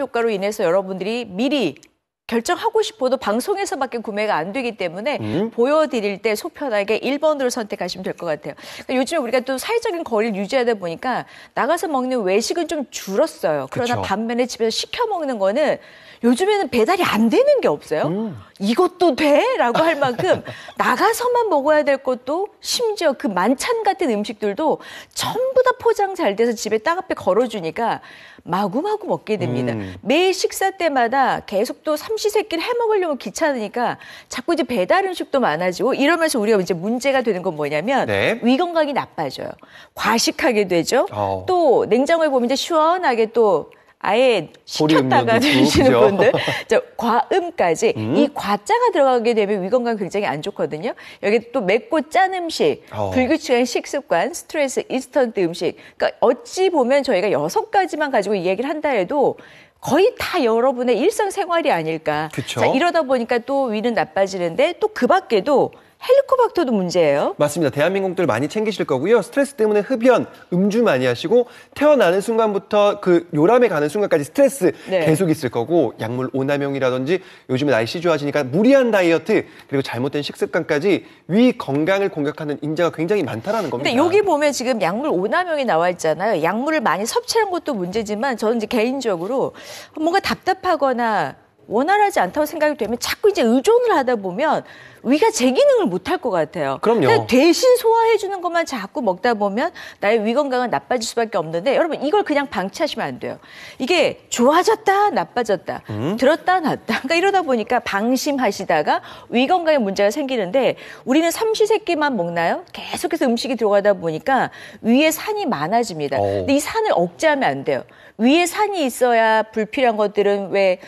효과로 인해서 여러분들이 미리 결정하고 싶어도 방송에서밖에 구매가 안 되기 때문에 보여드릴 때 속 편하게 1번으로 선택하시면 될 것 같아요. 그러니까 요즘에 우리가 또 사회적인 거리를 유지하다 보니까 나가서 먹는 외식은 좀 줄었어요. 그러나 그쵸. 반면에 집에서 시켜 먹는 거는 요즘에는 배달이 안 되는 게 없어요. 이것도 돼? 라고 할 만큼 나가서만 먹어야 될 것도 심지어 그 만찬 같은 음식들도 전부 다 포장 잘 돼서 집에 따갑게 걸어주니까 마구마구 먹게 됩니다. 매일 식사 때마다 계속 또 삼시세끼를 해먹으려면 귀찮으니까 자꾸 이제 배달 음식도 많아지고 이러면서 우리가 이제 문제가 되는 건 뭐냐면 네. 위 건강이 나빠져요. 과식하게 되죠. 또 냉장고에 보면 이제 시원하게 또 아예 식혔다가 드시는 분들, 과음까지 이 과자가 들어가게 되면 위 건강 굉장히 안 좋거든요. 여기 또 맵고 짠 음식, 불규칙한 식습관, 스트레스, 인스턴트 음식. 그러니까 어찌 보면 저희가 6가지만 가지고 이 얘기를 한다 해도 거의 다 여러분의 일상생활이 아닐까. 그쵸? 자, 이러다 보니까 또 위는 나빠지는데 또 그 밖에도 헬리코박터도 문제예요. 맞습니다. 대한민국들 많이 챙기실 거고요. 스트레스 때문에 흡연, 음주 많이 하시고 태어나는 순간부터 그 요람에 가는 순간까지 스트레스 계속 있을 거고 약물 오남용이라든지 요즘에 날씨 좋아지니까 무리한 다이어트 그리고 잘못된 식습관까지 위 건강을 공격하는 인자가 굉장히 많다라는 겁니다. 근데 여기 보면 지금 약물 오남용이 나와 있잖아요. 약물을 많이 섭취하는 것도 문제지만 저는 이제 개인적으로 뭔가 답답하거나 원활하지 않다고 생각이 되면 자꾸 이제 의존을 하다 보면 위가 제 기능을 못할 것 같아요. 그럼요. 대신 소화해주는 것만 자꾸 먹다 보면 나의 위 건강은 나빠질 수밖에 없는데 여러분 이걸 그냥 방치하시면 안 돼요. 이게 좋아졌다 나빠졌다 들었다 놨다 그러니까 이러다 보니까 방심하시다가 위 건강에 문제가 생기는데 우리는 삼시세끼만 먹나요? 계속해서 음식이 들어가다 보니까 위에 산이 많아집니다. 근데 이 산을 억제하면 안 돼요. 위에 산이 있어야 불필요한 것들은 왜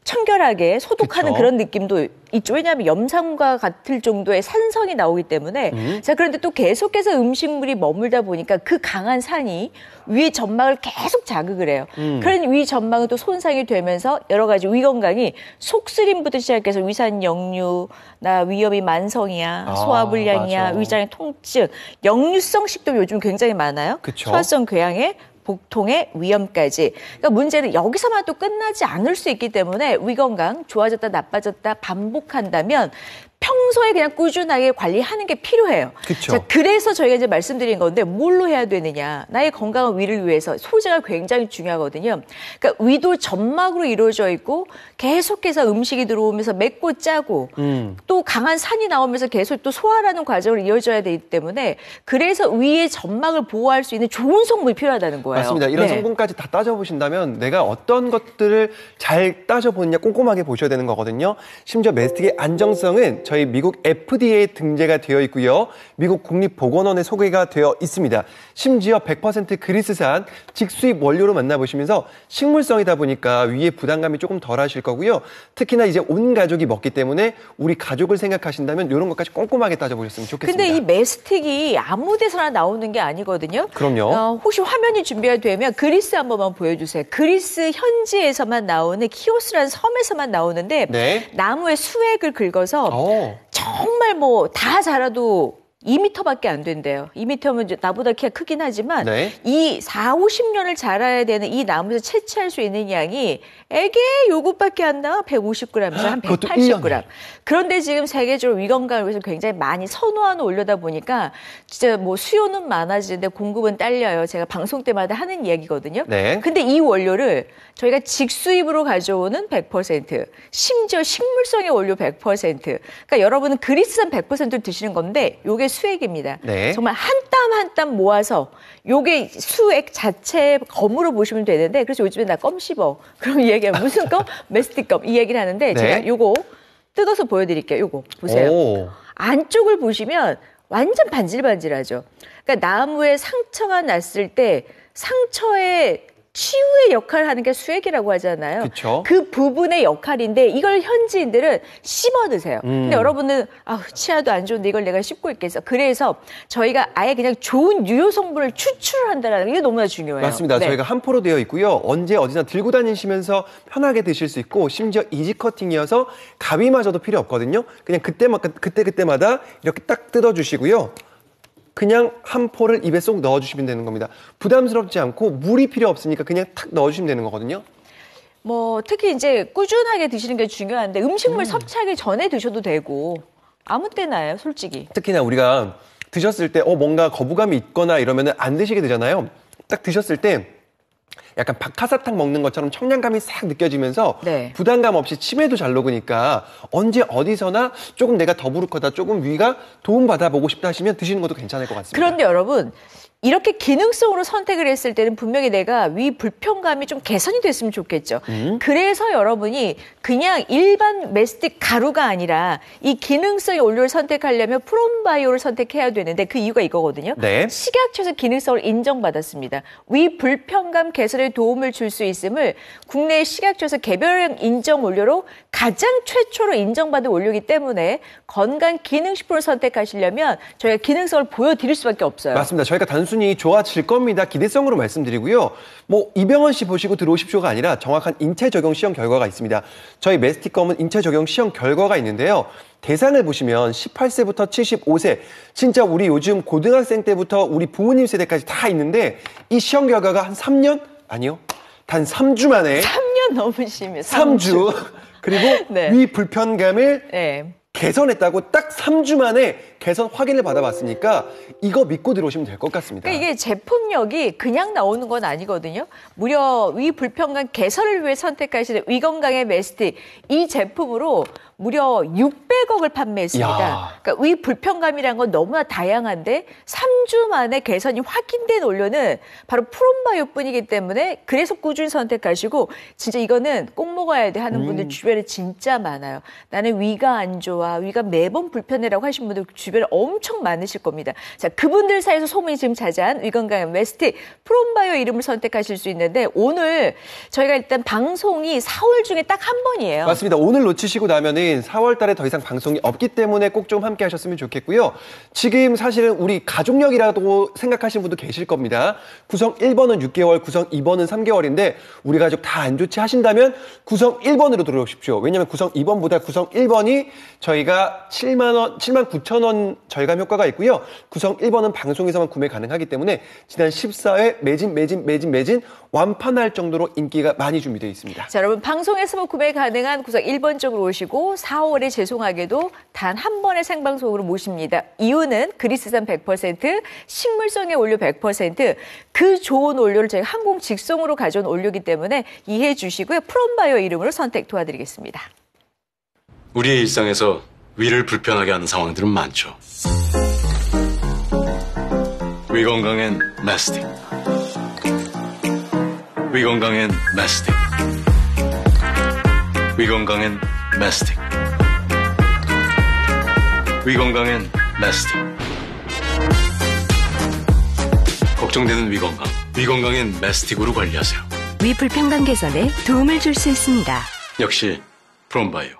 청결하게 소독하는 그런 느낌도 있죠. 왜냐하면 염산과 같을 정도의 산성이 나오기 때문에. 자, 그런데 또 계속해서 음식물이 머물다 보니까 그 강한 산이 위 점막을 계속 자극을 해요. 그런 위 점막은 또 손상이 되면서 여러 가지 위 건강이 속쓰림부터 시작해서 위산 역류나 위염이 만성이야, 소화불량이야, 위장의 통증, 역류성 식도 요즘 굉장히 많아요. 그쵸? 소화성 궤양에 복통의 위험까지. 그러니까 문제는 여기서만 또 끝나지 않을 수 있기 때문에 위 건강 좋아졌다 나빠졌다 반복한다면 평소에 그냥 꾸준하게 관리하는 게 필요해요. 그쵸. 자, 그래서 저희가 이제 말씀드린 건데 뭘로 해야 되느냐. 나의 건강한 위를 위해서 소재가 굉장히 중요하거든요. 그러니까 위도 점막으로 이루어져 있고 계속해서 음식이 들어오면서 맵고 짜고 또 강한 산이 나오면서 계속 또 소화라는 과정을 이어져야 되기 때문에 그래서 위의 점막을 보호할 수 있는 좋은 성분이 필요하다는 거예요. 맞습니다. 이런 성분까지 다 따져보신다면 내가 어떤 것들을 잘 따져보느냐 꼼꼼하게 보셔야 되는 거거든요. 심지어 메스틱의 안정성은 저희 미국 FDA에 등재가 되어 있고요. 미국 국립보건원에 소개가 되어 있습니다. 심지어 100% 그리스산 직수입 원료로 만나보시면서 식물성이다 보니까 위에 부담감이 조금 덜 하실 거고요. 특히나 이제 온 가족이 먹기 때문에 우리 가족을 생각하신다면 이런 것까지 꼼꼼하게 따져보셨으면 좋겠습니다. 근데 이 메스틱이 아무 데서나 나오는 게 아니거든요. 그럼요. 혹시 화면이 준비가 되면 그리스 한 번만 보여주세요. 그리스 현지에서만 나오는 키오스라는 섬에서만 나오는데 나무에 수액을 긁어서 정말 뭐 다 자라도 2m밖에 안 된대요. 2m면 나보다 키가 크긴 하지만 이 40-50년을 자라야 되는 이 나무에서 채취할 수 있는 양이 애게 요것밖에 안 나와. 150g에서 한 180g. 그런데 지금 세계적으로 위 건강을 위해서 굉장히 많이 선호하는 올려다 보니까 진짜 뭐 수요는 많아지는데 공급은 딸려요. 제가 방송 때마다 하는 이야기거든요. 근데 이 원료를 저희가 직수입으로 가져오는 100%, 심지어 식물성의 원료 100%. 그러니까 여러분은 그리스산 100%를 드시는 건데 요게 수액입니다. 정말 한 땀 한 땀 모아서 요게 수액 자체 검으로 보시면 되는데 그래서 요즘에 나 껌 씹어. 그럼 이 얘기하면 무슨 껌? 메스틱 껌. 이 얘기를 하는데 제가 요거 뜯어서 보여드릴게요. 요거 보세요. 안쪽을 보시면 완전 반질반질하죠. 그러니까 나무에 상처가 났을 때 상처에 치유의 역할을 하는 게 수액이라고 하잖아요. 그쵸? 그 부분의 역할인데 이걸 현지인들은 씹어 드세요. 근데 여러분은 치아도 안 좋은데 이걸 내가 씹고 있겠어. 그래서 저희가 아예 그냥 좋은 유효 성분을 추출한다는 게 너무나 중요해요. 맞습니다. 저희가 한 포로 되어 있고요. 언제 어디나 들고 다니시면서 편하게 드실 수 있고 심지어 이지 커팅이어서 가위마저도 필요 없거든요. 그냥 그때마다 이렇게 딱 뜯어주시고요. 그냥 한 포를 입에 쏙 넣어주시면 되는 겁니다. 부담스럽지 않고 물이 필요 없으니까 그냥 탁 넣어주시면 되는 거거든요. 뭐 특히 이제 꾸준하게 드시는 게 중요한데 음식물 섭취하기 전에 드셔도 되고 아무 때나요, 솔직히. 특히나 우리가 드셨을 때 뭔가 거부감이 있거나 이러면 안 드시게 되잖아요. 딱 드셨을 때 약간 박하사탕 먹는 것처럼 청량감이 싹 느껴지면서 네. 부담감 없이 침에도 잘 녹으니까 언제 어디서나 조금 내가 더부룩하다, 조금 위가 도움받아보고 싶다 하시면 드시는 것도 괜찮을 것 같습니다. 그런데 여러분, 이렇게 기능성으로 선택을 했을 때는 분명히 내가 위 불편감이 좀 개선이 됐으면 좋겠죠. 그래서 여러분이 그냥 일반 메스틱 가루가 아니라 이 기능성의 원료를 선택하려면 프롬바이오를 선택해야 되는데 그 이유가 이거거든요. 네. 식약처에서 기능성을 인정받았습니다. 위 불편감 개선에 도움을 줄 수 있음을 국내 식약처에서 개별형 인정 원료로 가장 최초로 인정받은 원료이기 때문에 건강 기능식품을 선택하시려면 저희가 기능성을 보여드릴 수밖에 없어요. 맞습니다. 저희가 단순히 좋아질 겁니다. 기대성으로 말씀드리고요. 뭐 이병헌 씨 보시고 들어오십시오가 아니라 정확한 인체 적용 시험 결과가 있습니다. 저희 메스틱검은 인체 적용 시험 결과가 있는데요. 대상을 보시면 18세부터 75세, 진짜 우리 요즘 고등학생 때부터 우리 부모님 세대까지 다 있는데 이 시험 결과가 한 3년? 아니요. 단 3주 만에. 3년 너무 심해요. 3주. 그리고 네. 위 불편감을 네. 개선했다고 딱 3주 만에 개선 확인을 받아봤으니까 이거 믿고 들어오시면 될 것 같습니다. 그러니까 이게 제품력이 그냥 나오는 건 아니거든요. 무려 위 불편감 개선을 위해 선택하시는 위건강의 메스틱 이 제품으로 무려 600억을 판매했습니다. 그러니까 위 불편감이란 건 너무나 다양한데 3주 만에 개선이 확인된 원료는 바로 프롬바이오뿐이기 때문에 그래서 꾸준히 선택하시고 진짜 이거는 꼭 먹어야 돼 하는 분들 주변에 진짜 많아요. 나는 위가 안 좋아, 위가 매번 불편해라고 하신 분들 주변에 엄청 많으실 겁니다. 자, 그분들 사이에서 소문이 지금 자자한 위건강의 메스틱 프롬바이오 이름을 선택하실 수 있는데 오늘 저희가 일단 방송이 4월 중에 딱 한 번이에요. 맞습니다. 오늘 놓치시고 나면은 4월 달에 더 이상 방송이 없기 때문에 꼭 좀 함께 하셨으면 좋겠고요. 지금 사실은 우리 가족력이라고 생각하시는 분도 계실 겁니다. 구성 1번은 6개월, 구성 2번은 3개월인데 우리 가족 다 안 좋지 하신다면 구성 1번으로 들어오십시오. 왜냐하면 구성 2번보다 구성 1번이 저희가 7만 9천 원 절감 효과가 있고요. 구성 1번은 방송에서만 구매 가능하기 때문에 지난 14회 매진 완판할 정도로 인기가 많이 준비되어 있습니다. 자, 여러분 방송에서만 구매 가능한 구성 1번 쪽으로 오시고 4월에 죄송하게도 단 한 번의 생방송으로 모십니다. 이유는 그리스산 100%, 식물성의 원료 100%, 그 좋은 원료를 저희가 항공 직송으로 가져온 원료이기 때문에 이해해 주시고요. 프롬바이오 이름으로 선택 도와드리겠습니다. 우리의 일상에서 위를 불편하게 하는 상황들은 많죠. 위건강엔 메스틱. 위건강엔 메스틱. 위건강엔 메스틱. 위건강엔 메스틱. 걱정되는 위건강. 위건강엔 메스틱으로 관리하세요. 위 불편감 개선에 도움을 줄 수 있습니다. 역시 프롬바이오.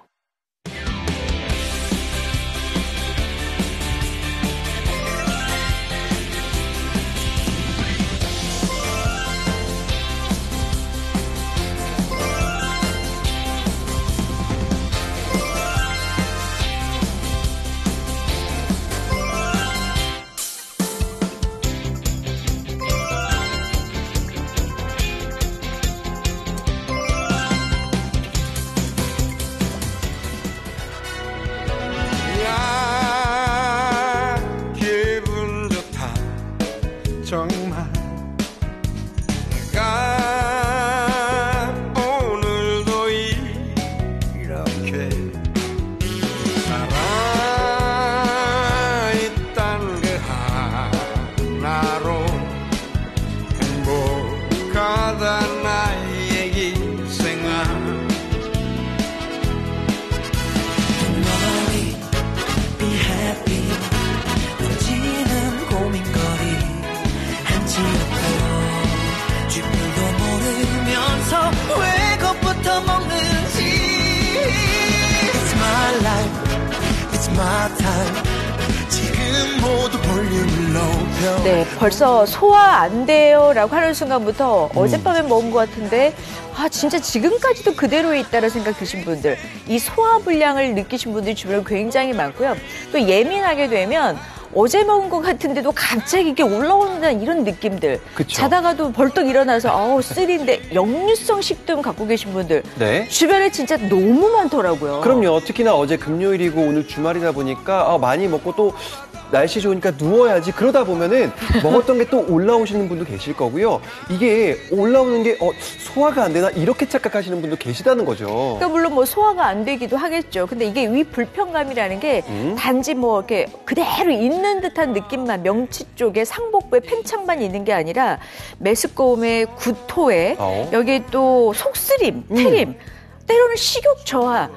네, 벌써 소화 안 돼요라고 하는 순간부터 어젯밤에 먹은 것 같은데 진짜 지금까지도 그대로 있다는 생각 드신 분들, 이 소화 불량을 느끼신 분들이 주변에 굉장히 많고요. 또 예민하게 되면 어제 먹은 것 같은데도 갑자기 이렇게 올라오는 이런 느낌들. 그쵸. 자다가도 벌떡 일어나서 쓰린데 역류성 식도염 갖고 계신 분들 네. 주변에 진짜 너무 많더라고요. 그럼요. 특히나 어제 금요일이고 오늘 주말이다 보니까 많이 먹고 또 날씨 좋으니까 누워야지 그러다 보면은 먹었던 게 또 올라오시는 분도 계실 거고요. 이게 올라오는 게 소화가 안 되나 이렇게 착각하시는 분도 계시다는 거죠. 그러니까 물론 뭐 소화가 안 되기도 하겠죠. 근데 이게 위 불편감이라는 게 단지 뭐 이렇게 그대로 있는 듯한 느낌만 명치 쪽에 상복부에 팽창만 있는 게 아니라 메스꺼움에 구토에 여기 또 속쓰림, 트림 때로는 식욕 저하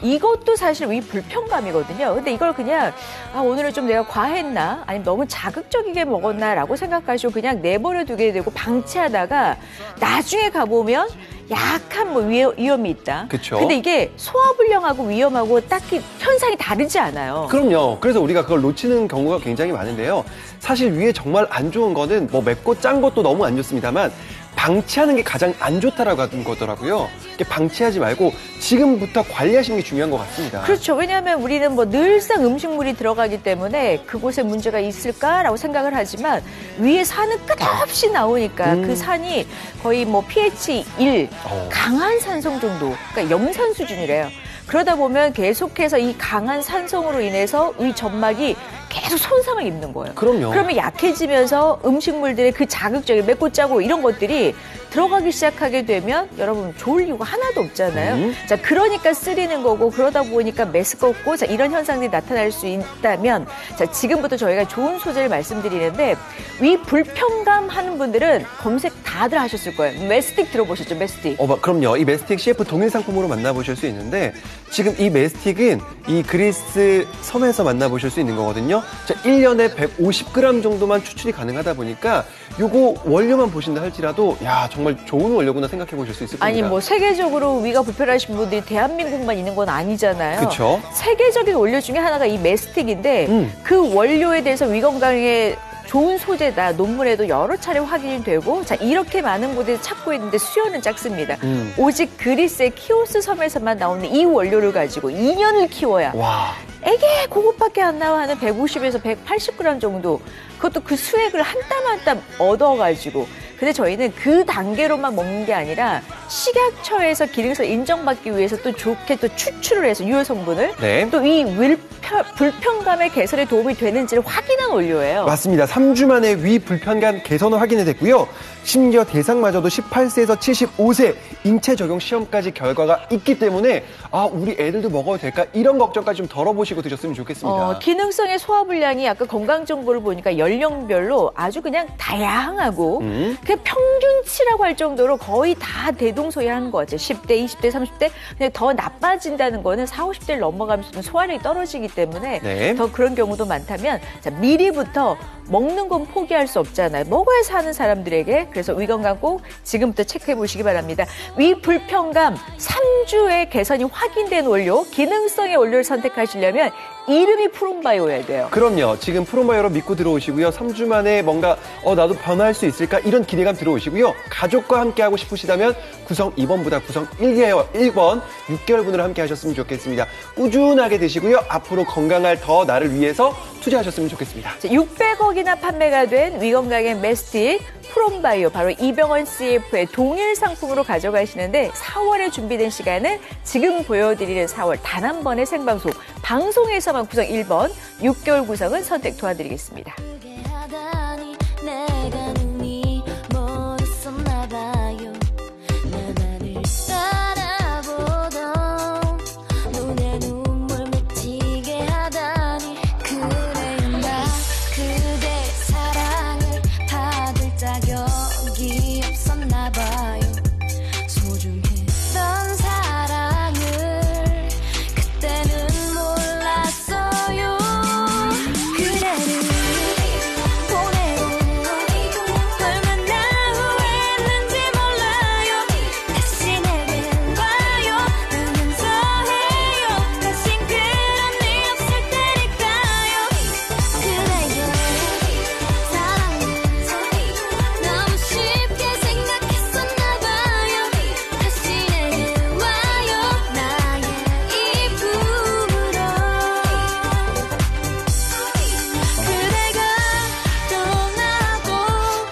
이것도 사실 위 불편감이거든요. 근데 이걸 그냥 오늘은 좀 내가 과했나 아니면 너무 자극적이게 먹었나라고 생각하시고 그냥 내버려 두게 되고 방치하다가 나중에 가보면 약한 뭐 위험이 있다. 그쵸. 근데 이게 소화불량하고 위험하고 딱히 현상이 다르지 않아요. 그럼요. 그래서 우리가 그걸 놓치는 경우가 굉장히 많은데요. 사실 위에 정말 안 좋은 거는 뭐 맵고 짠 것도 너무 안 좋습니다만 방치하는 게 가장 안 좋다라고 하는 거더라고요. 방치하지 말고 지금부터 관리하시는 게 중요한 것 같습니다. 그렇죠. 왜냐하면 우리는 뭐 늘상 음식물이 들어가기 때문에 그곳에 문제가 있을까라고 생각을 하지만 위에 산은 끝없이 나오니까 그 산이 거의 뭐 pH 1, 강한 산성 정도, 그러니까 염산 수준이래요. 그러다 보면 계속해서 이 강한 산성으로 인해서 위 점막이 계속 손상을 입는 거예요. 그럼요. 그러면 약해지면서 음식물들의 그 자극적인 맵고 짜고 이런 것들이 들어가기 시작하게 되면 여러분 좋을 이유가 하나도 없잖아요. 자, 그러니까 쓰리는 거고 그러다 보니까 메스껍고 자, 이런 현상들이 나타날 수 있다면 자, 지금부터 저희가 좋은 소재를 말씀드리는데 위 불편감 하는 분들은 검색 다들 하셨을 거예요. 메스틱 들어보셨죠? 메스틱. 그럼요. 이 메스틱 CF 동일 상품으로 만나보실 수 있는데 지금 이 메스틱은 이 그리스 섬에서 만나보실 수 있는 거거든요. 자, 1년에 150g 정도만 추출이 가능하다 보니까 요거 원료만 보신다 할지라도 야 정말 좋은 원료구나 생각해 보실 수 있을 겁니다. 아니 뭐 세계적으로 위가 불편하신 분들이 대한민국만 있는 건 아니잖아요. 그렇죠. 세계적인 원료 중에 하나가 이 메스틱인데 그 원료에 대해서 위 건강에 좋은 소재다. 논문에도 여러 차례 확인이 되고 자 이렇게 많은 곳에서 찾고 있는데 수요는 작습니다. 오직 그리스의 키오스 섬에서만 나오는 이 원료를 가지고 2년을 키워야 와. 애게 그것밖에 안 나와 하는 150에서 180g 정도 그것도 그 수액을 한 땀 한 땀 얻어가지고 근데 저희는 그 단계로만 먹는 게 아니라 식약처에서 기능성 인정받기 위해서 또 좋게 또 추출을 해서 유효 성분을 네. 또 이 불편감의 개선에 도움이 되는지를 확인한 원료예요. 맞습니다. 3주 만에 위 불편감 개선을 확인이 됐고요. 심지어 대상마저도 18세에서 75세 인체 적용 시험까지 결과가 있기 때문에 우리 애들도 먹어도 될까 이런 걱정까지 좀 덜어보시고 드셨으면 좋겠습니다. 기능성의 소화불량이 아까 건강 정보를 보니까 연령별로 아주 그냥 다양하고 그냥 평균치라고 할 정도로 거의 다 대동소이하는 것 같아요. 10대, 20대, 30대 근데 더 나빠진다는 거는 40, 50대를 넘어가면서 소화력이 떨어지기 때문에 네. 더 그런 경우도 많다면 자, 미리부터 먹는 건 포기할 수 없잖아요. 먹어야 사는 사람들에게. 그래서 위 건강 꼭 지금부터 체크해 보시기 바랍니다. 위 불편감 3주의 개선이 확인된 원료, 기능성의 원료를 선택하시려면 이름이 프롬바이오여야 돼요. 그럼요. 지금 프롬바이오로 믿고 들어오시고요. 3주 만에 뭔가 나도 변화할 수 있을까 이런 기대감 들어오시고요. 가족과 함께 하고 싶으시다면 구성 2번보다 구성 1번 6개월분으로 함께 하셨으면 좋겠습니다. 꾸준하게 드시고요. 앞으로 건강할 더 나를 위해서 투자하셨으면 좋겠습니다. 600억이나 판매가 된 위건강의 메스틱 프롬바이오 바로 이병헌 CF의 동일 상품으로 가져가시는데 4월에 준비된 시간은 지금 보여드리는 4월 단 한 번의 생방송 방송에서만 구성 1번 6개월 구성은 선택 도와드리겠습니다.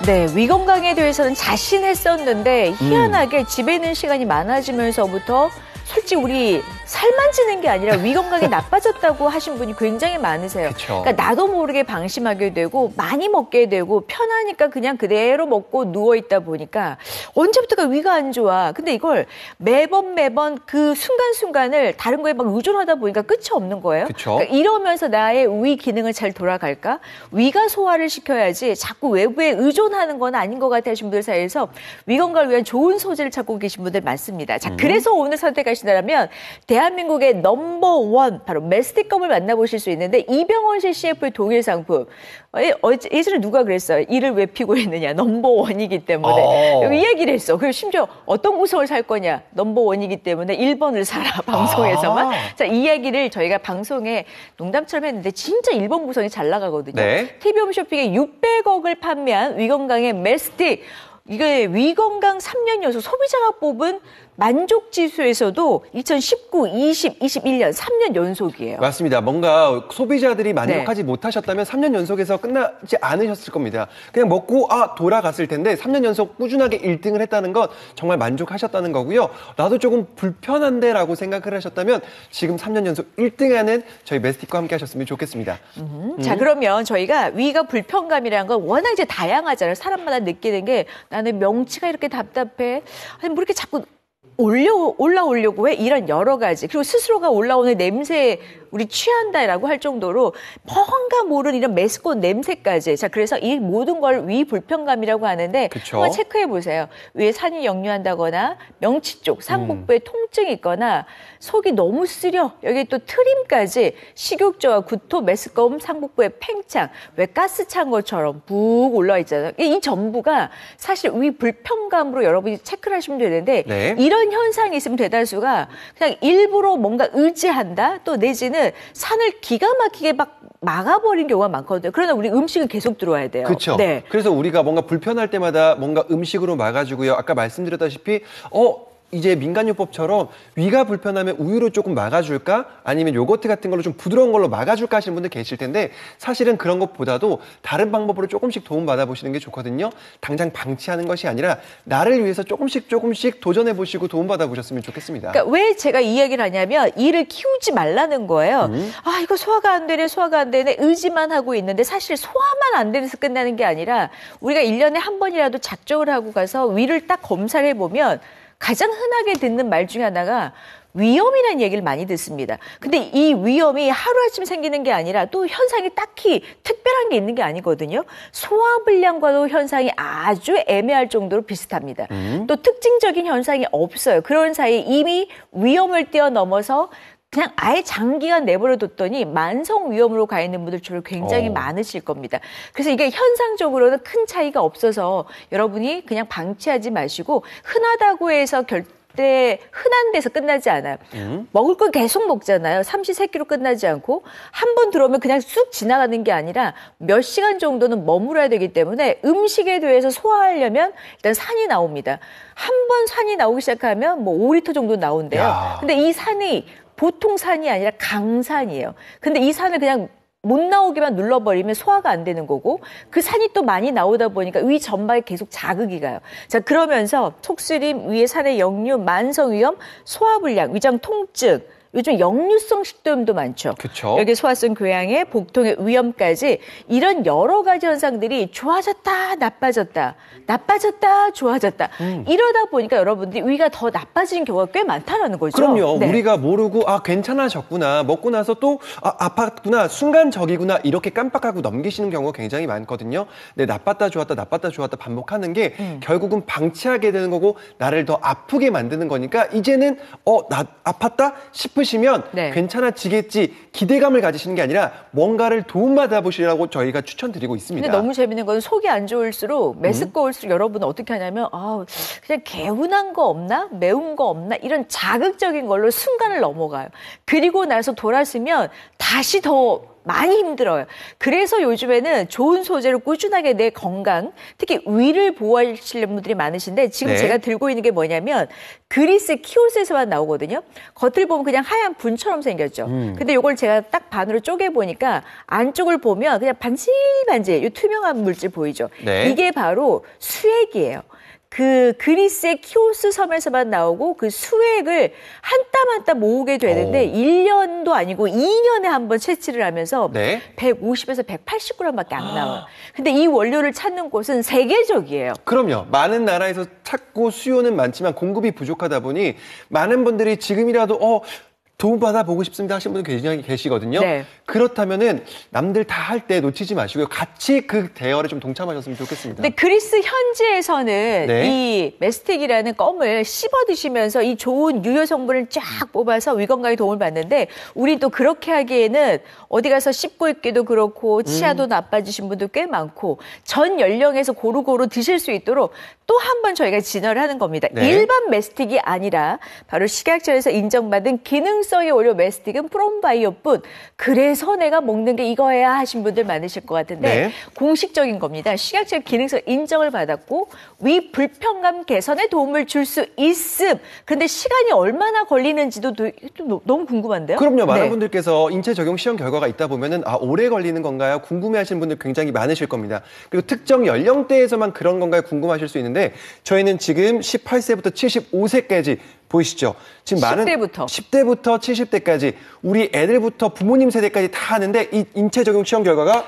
네, 위 건강에 대해서는 자신했었는데 희한하게 집에 있는 시간이 많아지면서부터 솔직히 우리 살만 찌는 게 아니라 위 건강이 나빠졌다고 하신 분이 굉장히 많으세요. 그쵸. 그러니까 나도 모르게 방심하게 되고 많이 먹게 되고 편하니까 그냥 그대로 먹고 누워 있다 보니까 언제부터가 위가 안 좋아. 근데 이걸 매번 그 순간순간을 다른 거에 막 의존하다 보니까 끝이 없는 거예요. 그러니까 이러면서 나의 위 기능을 잘 돌아갈까? 위가 소화를 시켜야지 자꾸 외부에 의존하는 건 아닌 것 같아 하신 분들 사이에서 위 건강을 위한 좋은 소재를 찾고 계신 분들 많습니다. 자, 그래서 오늘 선택하신다면 대한민국의 넘버원 바로 메스틱검을 만나보실 수 있는데 이병헌 씨 CF의 동일 상품. 예전에 누가 그랬어요? 이를 왜 피고 있느냐? 넘버원이기 때문에. 이 얘기를 했어. 그리고 심지어 어떤 구성을 살 거냐? 넘버원이기 때문에 1번을 사라. 방송에서만. 자, 이 얘기를 저희가 방송에 농담처럼 했는데 진짜 1번 구성이 잘 나가거든요. 네. TV 홈쇼핑에 600억을 판매한 위건강의 메스틱. 이게 위건강 3년 연속 소비자가 뽑은 만족지수에서도 2019, 20, 21년 3년 연속이에요. 맞습니다. 뭔가 소비자들이 만족하지 못하셨다면 3년 연속에서 끝나지 않으셨을 겁니다. 그냥 먹고 돌아갔을 텐데 3년 연속 꾸준하게 1등을 했다는 건 정말 만족하셨다는 거고요. 나도 조금 불편한데 라고 생각을 하셨다면 지금 3년 연속 1등하는 저희 메스틱과 함께 하셨으면 좋겠습니다. 자, 그러면 저희가 위가 불편감이라는 건 워낙 이제 다양하잖아요. 사람마다 느끼는 게 나는 명치가 이렇게 답답해. 아니 뭐 이렇게 자꾸 올라오려고 해? 이런 여러 가지. 그리고 스스로가 올라오는 냄새에 우리 취한다라고 할 정도로 뭔가 모르는 이런 메스꺼운 냄새까지. 자, 그래서 이 모든 걸 위 불편감이라고 하는데 한번 체크해 보세요. 위에 산이 역류한다거나 명치 쪽 상복부에 통증이 있거나 속이 너무 쓰려. 여기 또 트림까지 식욕저하, 구토, 메스꺼움, 상복부에 팽창, 왜 가스 찬 것처럼 푹 올라와 있잖아요. 이 전부가 사실 위 불편감으로 여러분이 체크를 하시면 되는데 이런 현상이 있으면 대다수가 그냥 일부러 뭔가 의지한다 또 내지는 산을 기가 막히게 막 막아버린 경우가 많거든요. 그러나 우리 음식은 계속 들어와야 돼요. 그렇죠. 네. 그래서 우리가 뭔가 불편할 때마다 뭔가 음식으로 막아주고요. 아까 말씀드렸다시피 이제 민간요법처럼 위가 불편하면 우유로 조금 막아줄까? 아니면 요거트 같은 걸로 좀 부드러운 걸로 막아줄까 하시는 분들 계실 텐데 사실은 그런 것보다도 다른 방법으로 조금씩 도움받아보시는 게 좋거든요. 당장 방치하는 것이 아니라 나를 위해서 조금씩 도전해보시고 도움받아보셨으면 좋겠습니다. 그러니까 왜 제가 이 얘기를 하냐면 이를 키우지 말라는 거예요. 이거 소화가 안 되네. 의지만 하고 있는데 사실 소화만 안 돼서 끝나는 게 아니라 우리가 1년에 한 번이라도 작정을 하고 가서 위를 딱 검사를 해보면 가장 흔하게 듣는 말 중에 하나가 위염이라는 얘기를 많이 듣습니다. 근데 이 위염이 하루아침에 생기는 게 아니라 또 현상이 딱히 특별한 게 있는 게 아니거든요. 소화불량과도 현상이 아주 애매할 정도로 비슷합니다. 또 특징적인 현상이 없어요. 그런 사이에 이미 위염을 뛰어넘어서 그냥 아예 장기간 내버려뒀더니 만성 위염으로 가 있는 분들 주로 굉장히 많으실 겁니다. 그래서 이게 현상적으로는 큰 차이가 없어서 여러분이 그냥 방치하지 마시고 흔하다고 해서 흔한 데서 끝나지 않아요. 먹을 건 계속 먹잖아요. 삼시세끼로 끝나지 않고 한 번 들어오면 그냥 쑥 지나가는 게 아니라 몇 시간 정도는 머물러야 되기 때문에 음식에 대해서 소화하려면 일단 산이 나옵니다. 한 번 산이 나오기 시작하면 뭐 5리터 정도 나온대요. 근데 이 산이 보통 산이 아니라 강산이에요. 근데 이 산을 그냥 못 나오게만 눌러버리면 소화가 안 되는 거고 그 산이 또 많이 나오다 보니까 위 전방에 계속 자극이 가요. 자, 그러면서 속쓰림, 위에 산의 역류, 만성위염, 소화불량, 위장 통증, 요즘 역류성 식도염도 많죠. 그쵸. 여기 소화성 교양에 복통의 위염까지 이런 여러 가지 현상들이 좋아졌다, 나빠졌다, 좋아졌다. 이러다 보니까 여러분들이 위가 더 나빠지는 경우가 꽤 많다는 거죠. 그럼요. 네. 우리가 모르고 괜찮아졌구나, 먹고 나서 또 아팠구나, 순간적이구나 이렇게 깜빡하고 넘기시는 경우가 굉장히 많거든요. 근데 나빴다 좋았다 반복하는 게 결국은 방치하게 되는 거고 나를 더 아프게 만드는 거니까 이제는 나 아팠다 싶으시면 괜찮아지겠지 기대감을 가지시는 게 아니라 뭔가를 도움받아 보시라고 저희가 추천드리고 있습니다. 근데 너무 재밌는 건 속이 안 좋을수록 메스꺼울수록 여러분은 어떻게 하냐면 그냥 개운한 거 없나? 매운 거 없나? 이런 자극적인 걸로 순간을 넘어가요. 그리고 나서 돌아서면 다시 더 많이 힘들어요. 그래서 요즘에는 좋은 소재로 꾸준하게 내 건강, 특히 위를 보호하시는 분들이 많으신데 지금 네. 제가 들고 있는 게 뭐냐면 그리스 키오스에서만 나오거든요. 겉을 보면 그냥 하얀 분처럼 생겼죠. 근데 이걸 제가 딱 반으로 쪼개보니까 안쪽을 보면 그냥 반질반질 이 투명한 물질 보이죠. 네. 이게 바로 수액이에요. 그 그리스의 키오스 섬에서만 나오고 그 수액을 한 땀 한 땀 모으게 되는데 1년도 아니고 2년에 한 번 채취를 하면서 네. 150에서 180g밖에 안 나와요. 근데 이 원료를 찾는 곳은 세계적이에요. 그럼요. 많은 나라에서 찾고 수요는 많지만 공급이 부족하다 보니 많은 분들이 지금이라도 도움받아 보고 싶습니다 하시는 분들 계시거든요. 네. 그렇다면은 남들 다 할 때 놓치지 마시고요. 같이 그 대열에 좀 동참하셨으면 좋겠습니다. 근데 그리스 현지에서는 네. 이 메스틱이라는 껌을 씹어 드시면서 이 좋은 유효 성분을 쫙 뽑아서 위 건강에 도움을 받는데 우리 또 그렇게 하기에는 어디 가서 씹고 있기도 그렇고 치아도 나빠지신 분도 꽤 많고 전 연령에서 고루고루 드실 수 있도록 또 한 번 저희가 진화를 하는 겁니다. 네. 일반 메스틱이 아니라 바로 식약처에서 인정받은 기능성의 원료 메스틱은 프롬바이오뿐 그래서 내가 먹는 게 이거야 하신 분들 많으실 것 같은데 네. 공식적인 겁니다. 식약처 기능성 인정을 받았고 위 불편감 개선에 도움을 줄 수 있음. 그런데 시간이 얼마나 걸리는지도 너무 궁금한데요. 그럼요. 많은 네. 분들께서 인체 적용 시험 결과가 있다 보면은 오래 걸리는 건가요? 궁금해하시는 분들 굉장히 많으실 겁니다. 그리고 특정 연령대에서만 그런 건가요? 궁금하실 수 있는데 저희는 지금 18세부터 75세까지 보이시죠? 지금 많은 10대부터 70대까지 우리 애들부터 부모님 세대까지 다 하는데 이 인체 적용 시험 결과가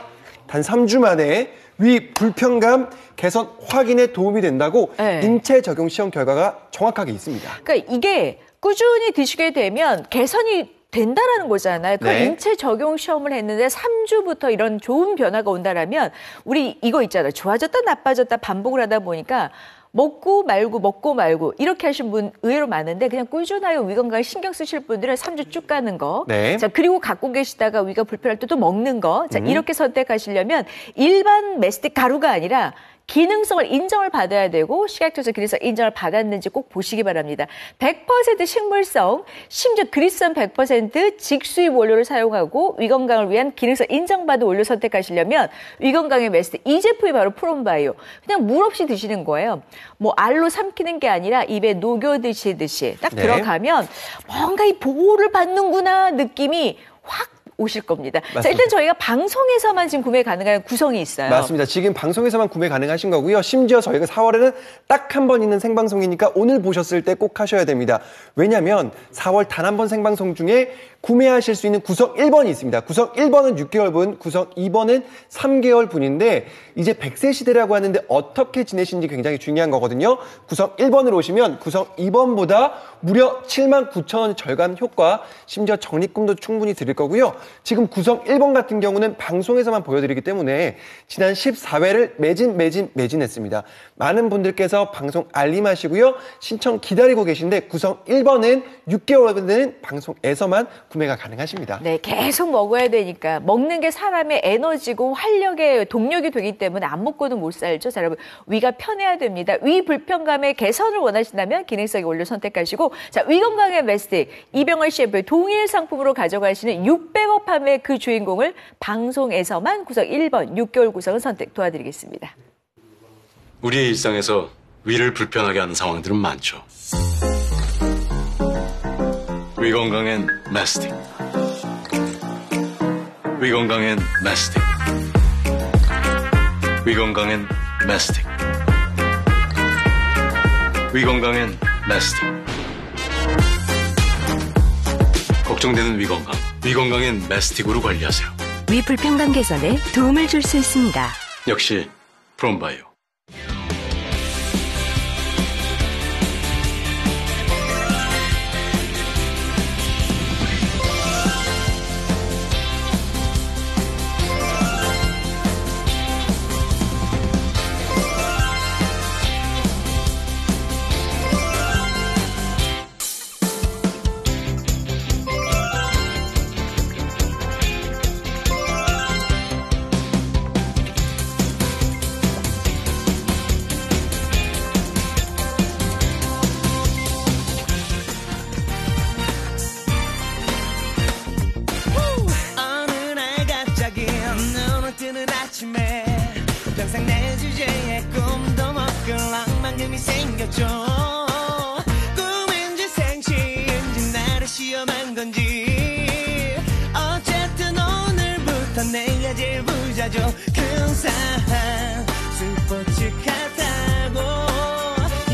단 3주 만에 위 불편감 개선 확인에 도움이 된다고 네. 인체 적용 시험 결과가 정확하게 있습니다. 그러니까 이게 꾸준히 드시게 되면 개선이 된다라는 거잖아요. 그 네. 인체 적용 시험을 했는데 3주부터 이런 좋은 변화가 온다라면 우리 이거 있잖아요. 좋아졌다 나빠졌다 반복을 하다 보니까 먹고 말고 이렇게 하신 분 의외로 많은데 그냥 꾸준하게 위 건강에 신경 쓰실 분들은 3주 쭉 가는 거. 네. 자, 그리고 갖고 계시다가 위가 불편할 때 또 먹는 거. 자, 이렇게 선택하시려면 일반 메스틱 가루가 아니라 기능성을 인정을 받아야 되고 식약처에서 기능성 인정을 받았는지 꼭 보시기 바랍니다. 100% 식물성, 심지어 그리스산 100% 직수입 원료를 사용하고 위 건강을 위한 기능성 인정받은 원료 선택하시려면 위 건강의 메스틱 이 제품이 바로 프롬바이오. 그냥 물 없이 드시는 거예요. 뭐 알로 삼키는 게 아니라 입에 녹여 드시듯이 딱 네. 들어가면 뭔가 이 보호를 받는구나 느낌이 확 오실 겁니다. 맞습니다. 자, 일단 저희가 방송에서만 지금 구매 가능한 구성이 있어요. 맞습니다. 지금 방송에서만 구매 가능하신 거고요. 심지어 저희가 4월에는 딱 한 번 있는 생방송이니까 오늘 보셨을 때 꼭 하셔야 됩니다. 왜냐하면 4월 단 한 번 생방송 중에 구매하실 수 있는 구성 1번이 있습니다. 구성 1번은 6개월 분, 구성 2번은 3개월 분인데 이제 100세 시대라고 하는데 어떻게 지내시는지 굉장히 중요한 거거든요. 구성 1번으로 오시면 구성 2번보다 무려 79,000원 절감 효과, 심지어 적립금도 충분히 드릴 거고요. 지금 구성 1번 같은 경우는 방송에서만 보여드리기 때문에 지난 14회를 매진했습니다. 많은 분들께서 방송 알림하시고요. 신청 기다리고 계신데 구성 1번은 6개월 되는 방송에서만 구매가 가능하십니다. 네, 계속 먹어야 되니까 먹는 게 사람의 에너지고 활력의 동력이 되기 때문에 안 먹고는 못 살죠. 자, 여러분 위가 편해야 됩니다. 위 불편감의 개선을 원하신다면 기능성의 원료 선택하시고 자, 위 건강의 메스틱 이병헌 셰프의 동일 상품으로 가져가시는 600억 판매 그 주인공을 방송에서만 구성 1번 6개월 구성을 선택 도와드리겠습니다. 우리의 일상에서 위를 불편하게 하는 상황들은 많죠. 위 건강엔 메스틱. 위 건강엔 메스틱. 위 건강엔 메스틱. 위 건강엔 메스틱. 걱정되는 위 건강. 위 건강엔 메스틱으로 관리하세요. 위 불편감 개선에 도움을 줄 수 있습니다. 역시 프롬바이오. 위험한 건지 어쨌든 오늘부터 내가 제일 부자죠 근사한 스포츠 같다고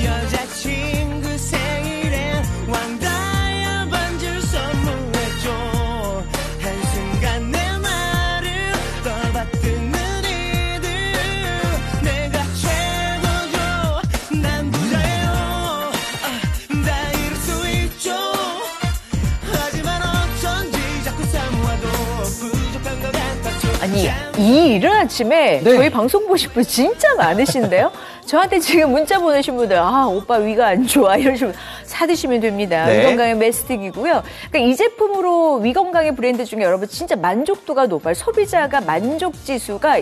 여자친구 생일에 왕다이아 반지를 선물했죠 한순간 내 말을 떠받드는 이들 내가 최고죠 난 부자예요 다 이룰 수 있죠 하지만 어쩐지 자꾸 사모아도 부족한 것 같았죠 아니, 이 이른 아침에 네. 저희 방송 보실 분 진짜 많으신데요? 저한테 지금 문자 보내신 분들, 아, 오빠 위가 안 좋아. 이러시면 사드시면 됩니다. 네. 위건강의 메스틱이고요. 그러니까 이 제품으로 위건강의 브랜드 중에 여러분 진짜 만족도가 높아요. 소비자가 만족 지수가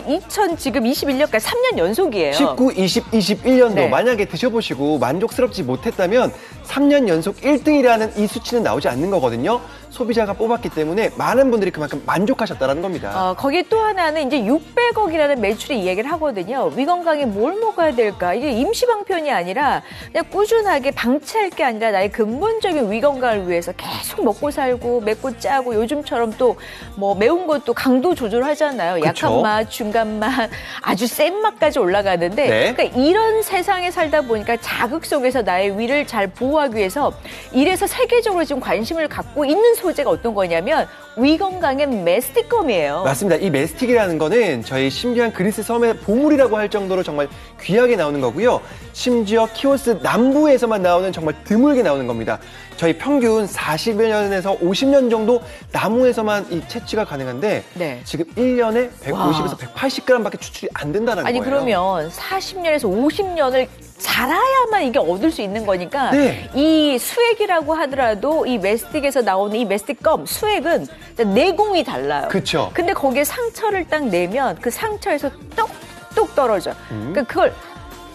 지금 21년까지 3년 연속이에요. 19, 20, 21년도 네. 만약에 드셔보시고 만족스럽지 못했다면 3년 연속 1등이라는 이 수치는 나오지 않는 거거든요. 소비자가 뽑았기 때문에 많은 분들이 그만큼 만족하셨다는 겁니다. 거기에 또 하나는 이제 600억이라는 매출의 이야기를 하거든요. 위건강에 뭘 먹어야 될까? 이게 임시방편이 아니라 그냥 꾸준하게 방치할 게 아니라 나의 근본적인 위건강을 위해서 계속 먹고 살고 맵고 짜고 요즘처럼 또 뭐 매운 것도 강도 조절하잖아요. 그쵸? 약한 맛, 중간 맛, 아주 센 맛까지 올라가는데 네. 그러니까 이런 세상에 살다 보니까 자극 속에서 나의 위를 잘 보호하기 위해서 이래서 세계적으로 지금 관심을 갖고 있는 소재가 어떤 거냐면 위건강의 메스틱검이에요. 맞습니다. 이 메스틱이라는 거는 저희 신비한 그리스 섬의 보물이라고 할 정도로 정말 귀하게 나오는 거고요. 심지어 키오스 남부에서만 나오는 정말 드물게 나오는 겁니다. 저희 평균 40여 년에서 50년 정도 나무에서만 이 채취가 가능한데 네. 지금 1년에 150에서 180g밖에 추출이 안 된다는 아니 거예요. 그러면 40년에서 50년을 자라야만 이게 얻을 수 있는 거니까 네. 이 수액이라고 하더라도 이 메스틱에서 나오는 이 메스틱검 수액은 내공이 달라요. 그쵸. 근데 거기에 상처를 딱 내면 그 상처에서 똑똑 떨어져. 그러니까 그걸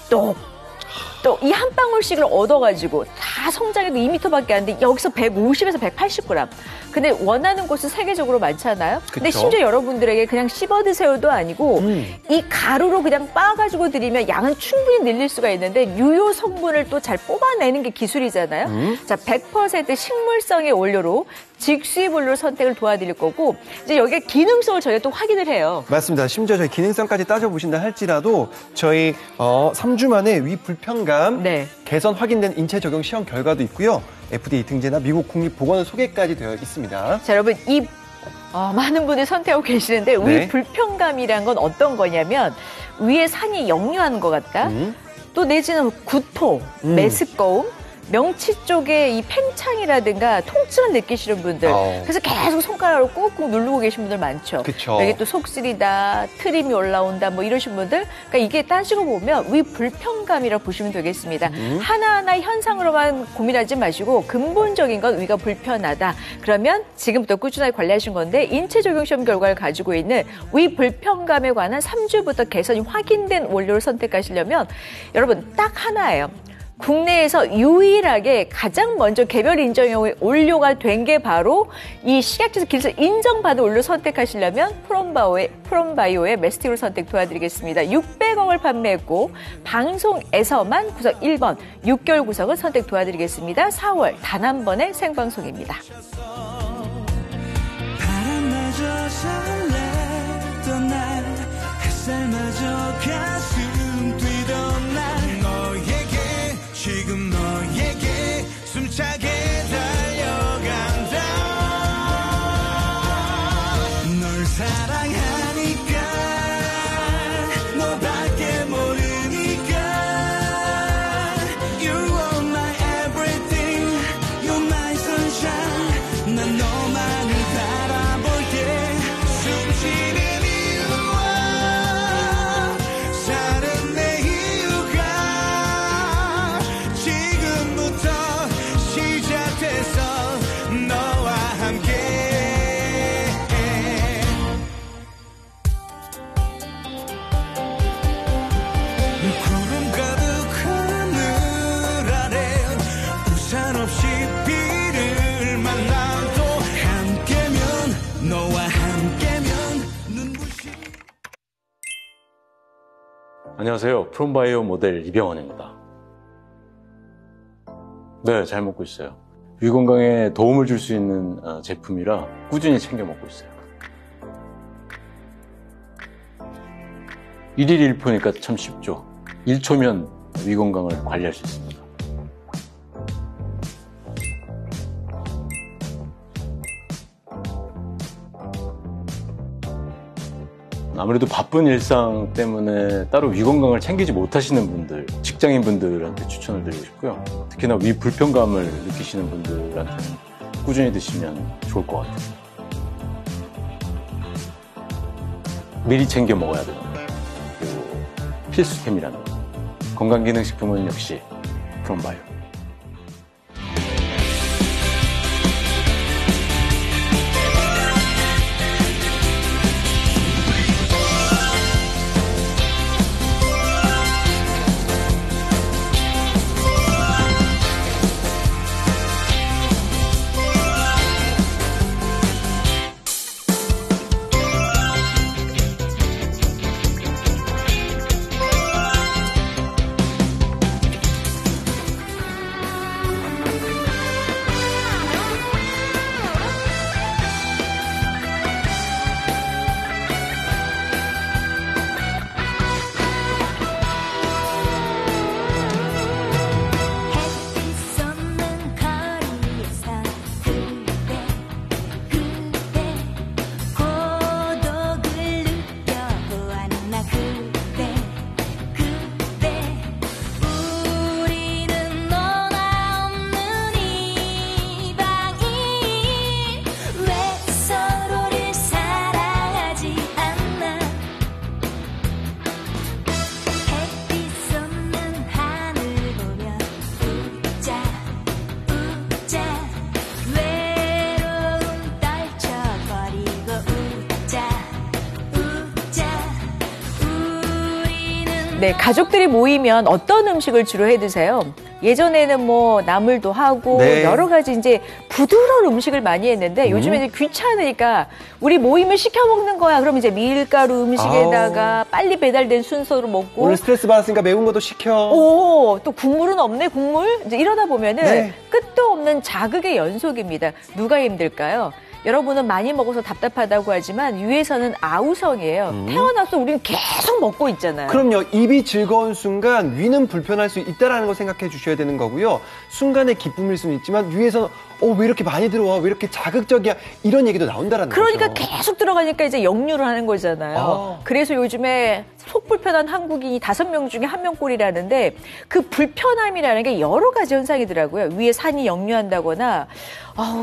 또 이 한 방울씩을 얻어가지고 다 성장해도 2m밖에 안 돼. 여기서 150에서 180g. 근데 원하는 곳은 세계적으로 많잖아요. 근데 그쵸. 심지어 여러분들에게 그냥 씹어 드세요도 아니고 이 가루로 그냥 빻아가지고 드리면 양은 충분히 늘릴 수가 있는데 유효 성분을 또 잘 뽑아내는 게 기술이잖아요. 자, 100% 식물성의 원료로 직수입원료 선택을 도와드릴 거고 이제 여기에 기능성을 저희가 또 확인을 해요. 맞습니다. 심지어 저희 기능성까지 따져보신다 할지라도 저희 3주 만에 위 불편감 네. 개선 확인된 인체 적용 시험 결과도 있고요. FDA 등재나 미국 국립보건원 소개까지 되어 있습니다. 자, 여러분 많은 분들이 선택하고 계시는데 위 네. 불편감이란 건 어떤 거냐면 위에 산이 역류하는 것 같다. 또 내지는 구토, 메스꺼움, 명치 쪽에 이 팽창이라든가 통증을 느끼시는 분들 그래서 계속 손가락으로 꾹꾹 누르고 계신 분들 많죠. 그쵸. 여기 또 속 쓰리다, 트림이 올라온다 뭐 이러신 분들 그러니까 이게 따지고 보면 위 불편감이라고 보시면 되겠습니다. 하나하나 현상으로만 고민하지 마시고 근본적인 건 위가 불편하다. 그러면 지금부터 꾸준하게 관리하신 건데 인체 적용 시험 결과를 가지고 있는 위 불편감에 관한 3주부터 개선이 확인된 원료를 선택하시려면 여러분 딱 하나예요. 국내에서 유일하게 가장 먼저 개별 인정형의 원료가 된 게 바로 이 식약처에서 기술 인정받은 원료 선택하시려면 프롬바이오의 메스틱을 선택 도와드리겠습니다. 600억을 판매했고 방송에서만 구석 1번 6개월 구석을 선택 도와드리겠습니다. 4월 단 한 번의 생방송입니다. 바람마저 설레던 날 햇살마저 가슴 뛰던 날 너에게 지금 너에게 숨차게 달려간다 널 사랑하니까 너밖에 모르니까 You are my everything You're my sunshine 난 너만을 바라볼게 숨쉬는 이유와 사는 내 이유가 지금부터 시작됐어 너와 함께 구름 가득 하늘 아래 우산 없이 비를 만나도 함께면 너와 함께면 눈부신 안녕하세요. 프롬바이오 모델 이병헌입니다. 네, 잘 먹고 있어요. 위 건강에 도움을 줄 수 있는 제품이라 꾸준히 챙겨 먹고 있어요. 1일 1포니까 참 쉽죠. 1초면 위 건강을 관리할 수 있습니다. 아무래도 바쁜 일상 때문에 따로 위 건강을 챙기지 못하시는 분들, 직장인분들한테 추천을 드리고 싶고요. 특히나 위 불편감을 느끼시는 분들한테는 꾸준히 드시면 좋을 것 같아요. 미리 챙겨 먹어야 되는 거, 그리고 필수템이라는 거. 건강기능식품은 역시 프롬바이오. 네, 가족들이 모이면 어떤 음식을 주로 해 드세요? 예전에는 뭐 나물도 하고 네. 여러 가지 이제 부드러운 음식을 많이 했는데 요즘에 이제 귀찮으니까 우리 모이면 시켜 먹는 거야. 그럼 이제 밀가루 음식에다가 빨리 배달된 순서로 먹고 오늘 스트레스 받았으니까 매운 것도 시켜. 오, 또 국물은 없네, 국물? 이제 이러다 보면은 네. 끝도 없는 자극의 연속입니다. 누가 힘들까요? 여러분은 많이 먹어서 답답하다고 하지만 위에서는 아우성이에요. 태어나서 우리는 계속 먹고 있잖아요. 그럼요. 입이 즐거운 순간 위는 불편할 수 있다는 걸 생각해 주셔야 되는 거고요. 순간의 기쁨일 수는 있지만 위에서는 왜 이렇게 많이 들어와? 왜 이렇게 자극적이야? 이런 얘기도 나온다라는 거죠. 그러니까 계속 들어가니까 이제 역류를 하는 거잖아요. 그래서 요즘에 속 불편한 한국인이 5명 중에 1명 꼴이라는데 그 불편함이라는 게 여러 가지 현상이더라고요. 위에 산이 역류한다거나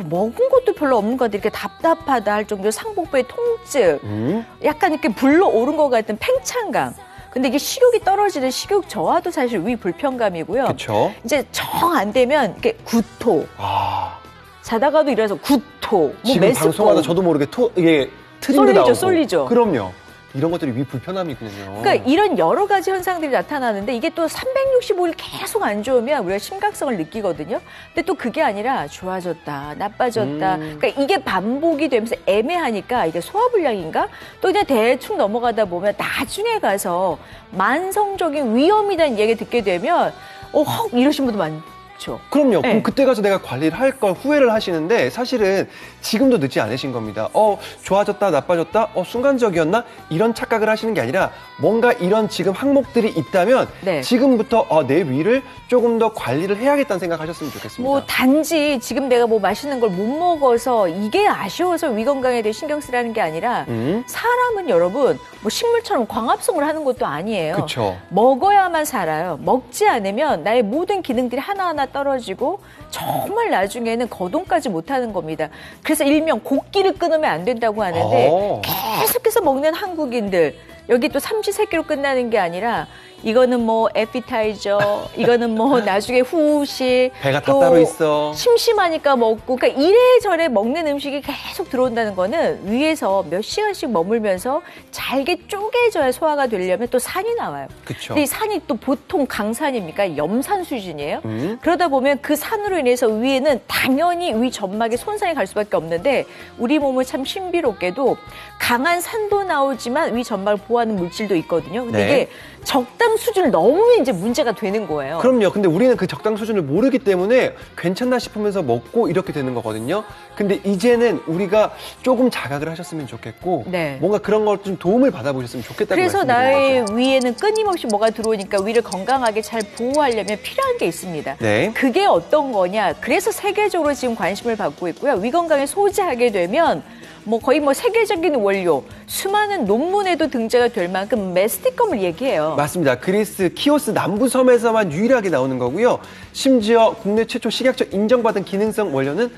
먹은 것도 별로 없는 것 같아. 이렇게 답답하다 할 정도로 상복부의 통증, 약간 이렇게 불러오른 것 같은 팽창감. 근데 이게 식욕이 떨어지는 식욕 저하도 사실 위 불편감이고요. 그렇죠. 이제 정 안 되면 이렇게 구토. 자다가도 일어나서 구토. 지금 방송하다 저도 모르게 이게 트림도 나오고. 쏠리죠. 그럼요. 이런 것들이 위 불편함이군요. 그러니까 이런 여러 가지 현상들이 나타나는데 이게 또 365일 계속 안 좋으면 우리가 심각성을 느끼거든요. 근데 또 그게 아니라 좋아졌다, 나빠졌다. 그러니까 이게 반복이 되면서 애매하니까 이게 소화불량인가? 또 그냥 대충 넘어가다 보면 나중에 가서 만성적인 위험이라는 얘기 듣게 되면 헉 이러신 분도 많죠. 그럼요. 네. 그럼 그때 가서 내가 관리를 할 걸 후회를 하시는데 사실은 지금도 늦지 않으신 겁니다. 좋아졌다, 나빠졌다, 순간적이었나? 이런 착각을 하시는 게 아니라 뭔가 이런 지금 항목들이 있다면 네. 지금부터 내 위를 조금 더 관리를 해야겠다는 생각하셨으면 좋겠습니다. 뭐 단지 지금 내가 뭐 맛있는 걸 못 먹어서 이게 아쉬워서 위 건강에 대해 신경 쓰라는 게 아니라 사람은 여러분 뭐 식물처럼 광합성을 하는 것도 아니에요. 그쵸. 먹어야만 살아요. 먹지 않으면 나의 모든 기능들이 하나하나 떨어지고 정말 나중에는 거동까지 못하는 겁니다. 그래서 일명 곡기를 끊으면 안 된다고 하는데 계속해서 먹는 한국인들 여기 또 삼시세끼로 끝나는 게 아니라 이거는 뭐 에피타이저, 이거는 뭐 나중에 후식, 배가 다 따로 있어. 심심하니까 먹고, 그러니까 이래저래 먹는 음식이 계속 들어온다는 거는 위에서 몇 시간씩 머물면서 잘게 쪼개져야 소화가 되려면 또 산이 나와요. 그쵸. 근데 이 산이 또 보통 강산입니까? 염산 수준이에요. 그러다 보면 그 산으로 인해서 위에는 당연히 위 점막에 손상이 갈 수밖에 없는데 우리 몸은 참 신비롭게도 강한 산도 나오지만 위 점막을 보호하는 물질도 있거든요. 근데 네. 이게 적당 적당 수준을 넘으면 이제 문제가 되는 거예요. 그럼요. 근데 우리는 그 적당 수준을 모르기 때문에 괜찮나 싶으면서 먹고 이렇게 되는 거거든요. 근데 이제는 우리가 조금 자각을 하셨으면 좋겠고 네. 뭔가 그런 걸 좀 도움을 받아보셨으면 좋겠다고 그래서 말씀드리는 나의 위에는 끊임없이 뭐가 들어오니까 위를 건강하게 잘 보호하려면 필요한 게 있습니다. 네. 그게 어떤 거냐. 그래서 세계적으로 지금 관심을 받고 있고요. 위 건강에 소지하게 되면 거의 세계적인 원료, 수많은 논문에도 등재가 될 만큼 메스틱검을 얘기해요. 맞습니다. 그리스 키오스 남부섬에서만 유일하게 나오는 거고요. 심지어 국내 최초 식약처 인정받은 기능성 원료는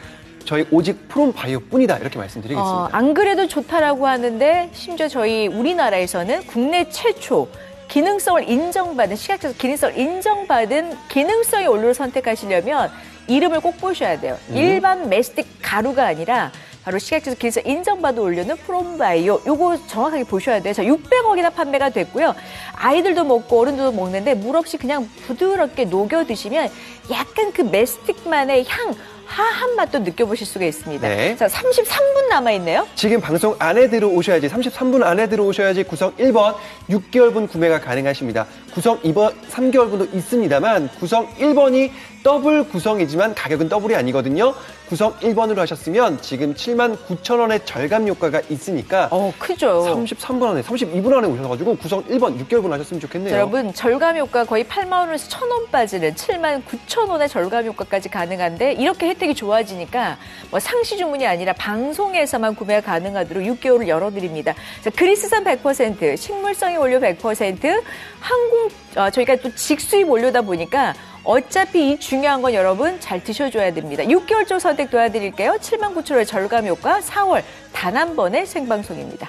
저희 오직 프롬바이오뿐이다 이렇게 말씀드리겠습니다. 안 그래도 좋다라고 하는데 심지어 저희 우리나라에서는 국내 최초 기능성을 인정받은 식약처에서 기능성을 인정받은 기능성의 원료를 선택하시려면 이름을 꼭 보셔야 돼요. 일반 메스틱 가루가 아니라 바로 식약처에서 기능성 인정받은 원료는 프롬바이오. 요거 정확하게 보셔야 돼요. 600억이나 판매가 됐고요. 아이들도 먹고 어른들도 먹는데 물 없이 그냥 부드럽게 녹여 드시면 약간 그 메스틱만의 향, 하한 맛도 느껴보실 수가 있습니다. 네. 자, 33분 남아있네요. 지금 방송 안에 들어오셔야지 33분 안에 들어오셔야지 구성 1번 6개월분 구매가 가능하십니다. 구성 2번 3개월분도 있습니다만 구성 1번이 더블 구성이지만 가격은 더블이 아니거든요. 구성 1번으로 하셨으면 지금 79,000원의 절감 효과가 있으니까 크죠. 33분 안에 32분 안에 오셔가지고 구성 1번 6개월분 하셨으면 좋겠네요. 여러분 절감 효과 거의 8만 원에서 1,000원 빠지는 79,000원의 절감 효과까지 가능한데 이렇게 혜택이 좋아지니까 상시 주문이 아니라 방송에서만 구매가 가능하도록 6개월을 열어드립니다. 자, 그리스산 100%, 식물성의 원료 100%, 저희가 또 직수입 원료다 보니까 어차피 이 중요한 건 여러분 잘 드셔줘야 됩니다. 6개월 쪽 선택 도와드릴게요. 79,000원의 절감 효과 4월 단 한 번의 생방송입니다.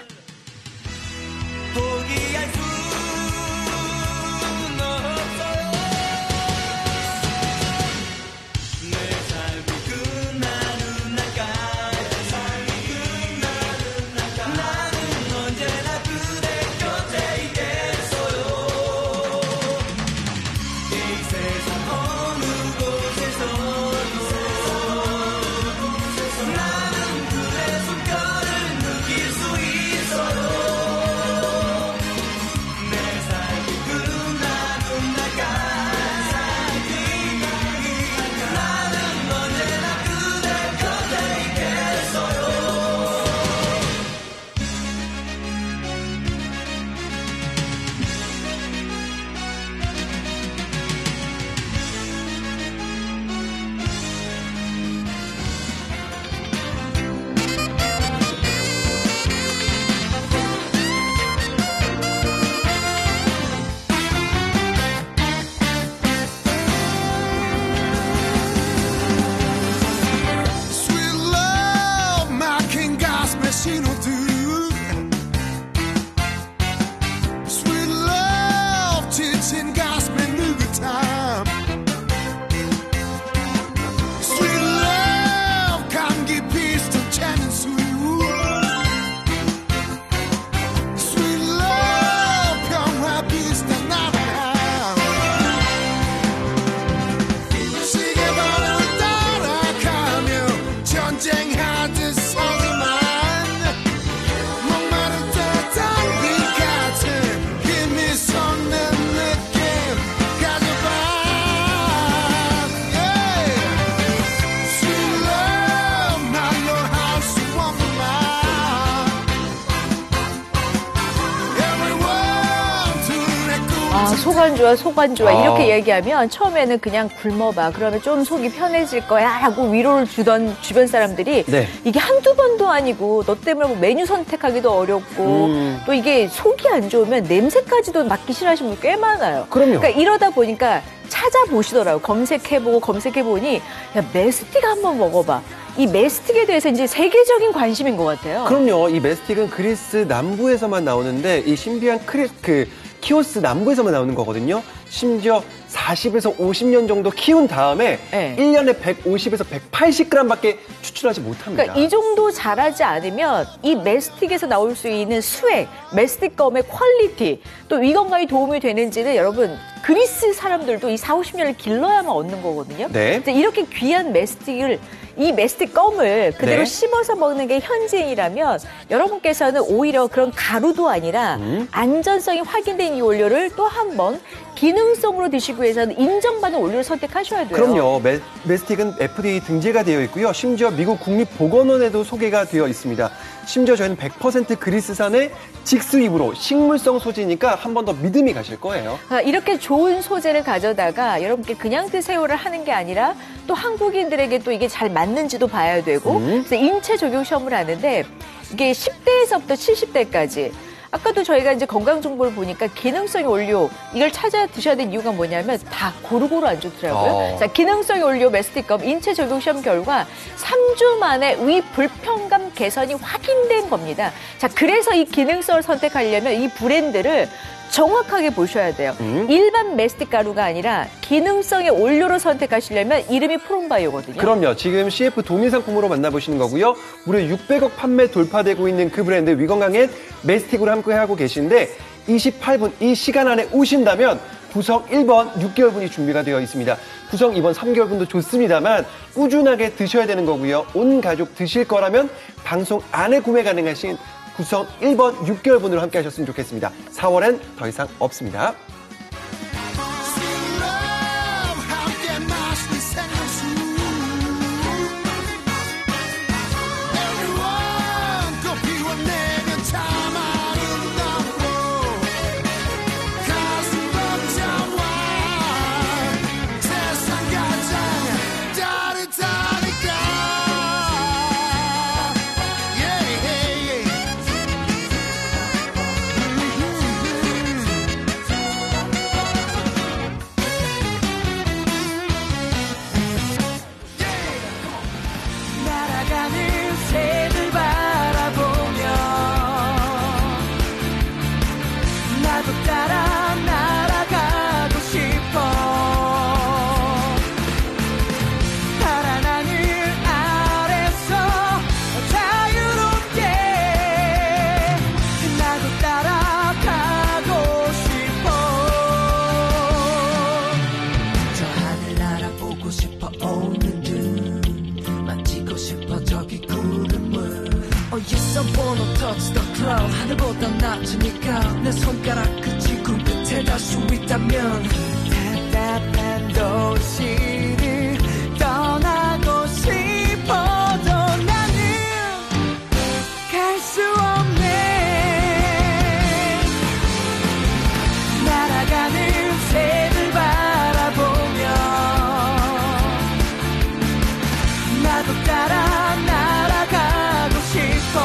속 안 좋아 이렇게 얘기하면 처음에는 그냥 굶어봐. 그러면 좀 속이 편해질 거야 라고 위로를 주던 주변 사람들이 이게 한두 번도 아니고 너 때문에 메뉴 선택하기도 어렵고 또 이게 속이 안 좋으면 냄새까지도 맡기 싫어하시는 분 꽤 많아요. 그럼요. 그러니까 이러다 보니까 찾아보시더라고요. 검색해보니 야 메스틱 한번 먹어봐. 이 메스틱에 대해서 이제 세계적인 관심인 것 같아요. 그럼요. 이 메스틱은 그리스 남부에서만 나오는데 이 신비한 키오스 남부에서만 나오는 거거든요. 심지어 40에서 50년 정도 키운 다음에 1년에 150에서 180g밖에 추출하지 못합니다. 그러니까 이 정도 자라지 않으면 이 메스틱에서 나올 수 있는 수액, 메스틱검의 퀄리티, 또 위 건강에 도움이 되는지는 여러분 그리스 사람들도 이 40, 50년을 길러야만 얻는 거거든요. 네. 이렇게 귀한 메스틱을 이 메스틱 껌을 그대로 네. 씹어서 먹는 게 현지인이라면 여러분께서는 오히려 그런 가루도 아니라 안전성이 확인된 이 원료를 또 한 번 기능성으로 드시기 위해서는 인정받는 원료를 선택하셔야 돼요. 그럼요. 메스틱은 FDA 등재가 되어 있고요. 심지어 미국 국립보건원에도 소개가 되어 있습니다. 심지어 저희는 100% 그리스산의 직수입으로 식물성 소재니까 한 번 더 믿음이 가실 거예요. 이렇게 좋은 소재를 가져다가 여러분께 그냥 드세요를 하는 게 아니라 또 한국인들에게 또 이게 잘 맞는지도 봐야 되고 그래서 인체 적용 시험을 하는데 이게 10대에서부터 70대까지 아까도 저희가 이제 건강 정보를 보니까 기능성의 원료 이걸 찾아 드셔야 되는 이유가 뭐냐면 다 고루고루 안 좋더라고요. 자, 기능성의 원료 메스틱껌 인체 적용 시험 결과 3주 만에 위 불편감 개선이 확인된 겁니다. 자, 그래서 이 기능성을 선택하려면 이 브랜드를 정확하게 보셔야 돼요. 일반 메스틱 가루가 아니라 기능성의 원료로 선택하시려면 이름이 프롬바이오거든요. 그럼요. 지금 CF 도민 상품으로 만나보시는 거고요. 무려 600억 판매 돌파되고 있는 그 브랜드 위건강엔 메스틱으로 함께하고 계신데 28분 이 시간 안에 오신다면 구성 1번 6개월분이 준비가 되어 있습니다. 구성 2번 3개월분도 좋습니다만 꾸준하게 드셔야 되는 거고요. 온 가족 드실 거라면 방송 안에 구매 가능하신 구성 1번 6개월분으로 함께 하셨으면 좋겠습니다. 4월엔 더 이상 없습니다. 하늘보다 낮으니까 내 손가락 그 지구 끝에 닿을 수 있다면 답답한 도시를 떠나고 싶어도 나는 갈 수 없네. 날아가는 새를 바라보며 나도 따라 날아가고 싶어.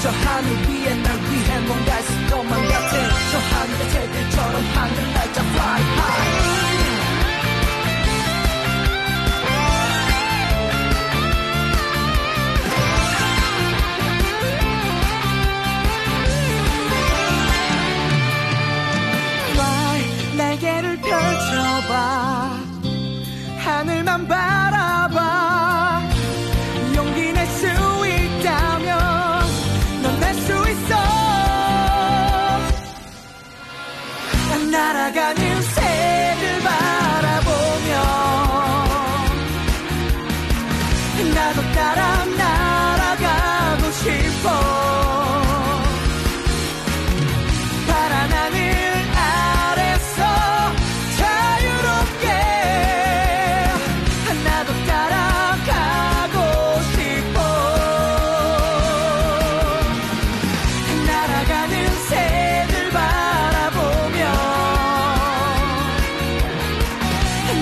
저 하늘 위에 날 위해 뭔가 있을 것만 같은 저 하늘의 새들처럼 하늘 날짜 fly high. fly 날개를 펼쳐봐 하늘만 바라봐 용기 낼 수 있다면 날아가는 새를 바라보며 나도 따라 날아가고 싶어. 파란 하늘 아래서 자유롭게 나도 따라가고 싶어. 날아가는 새를 바라보며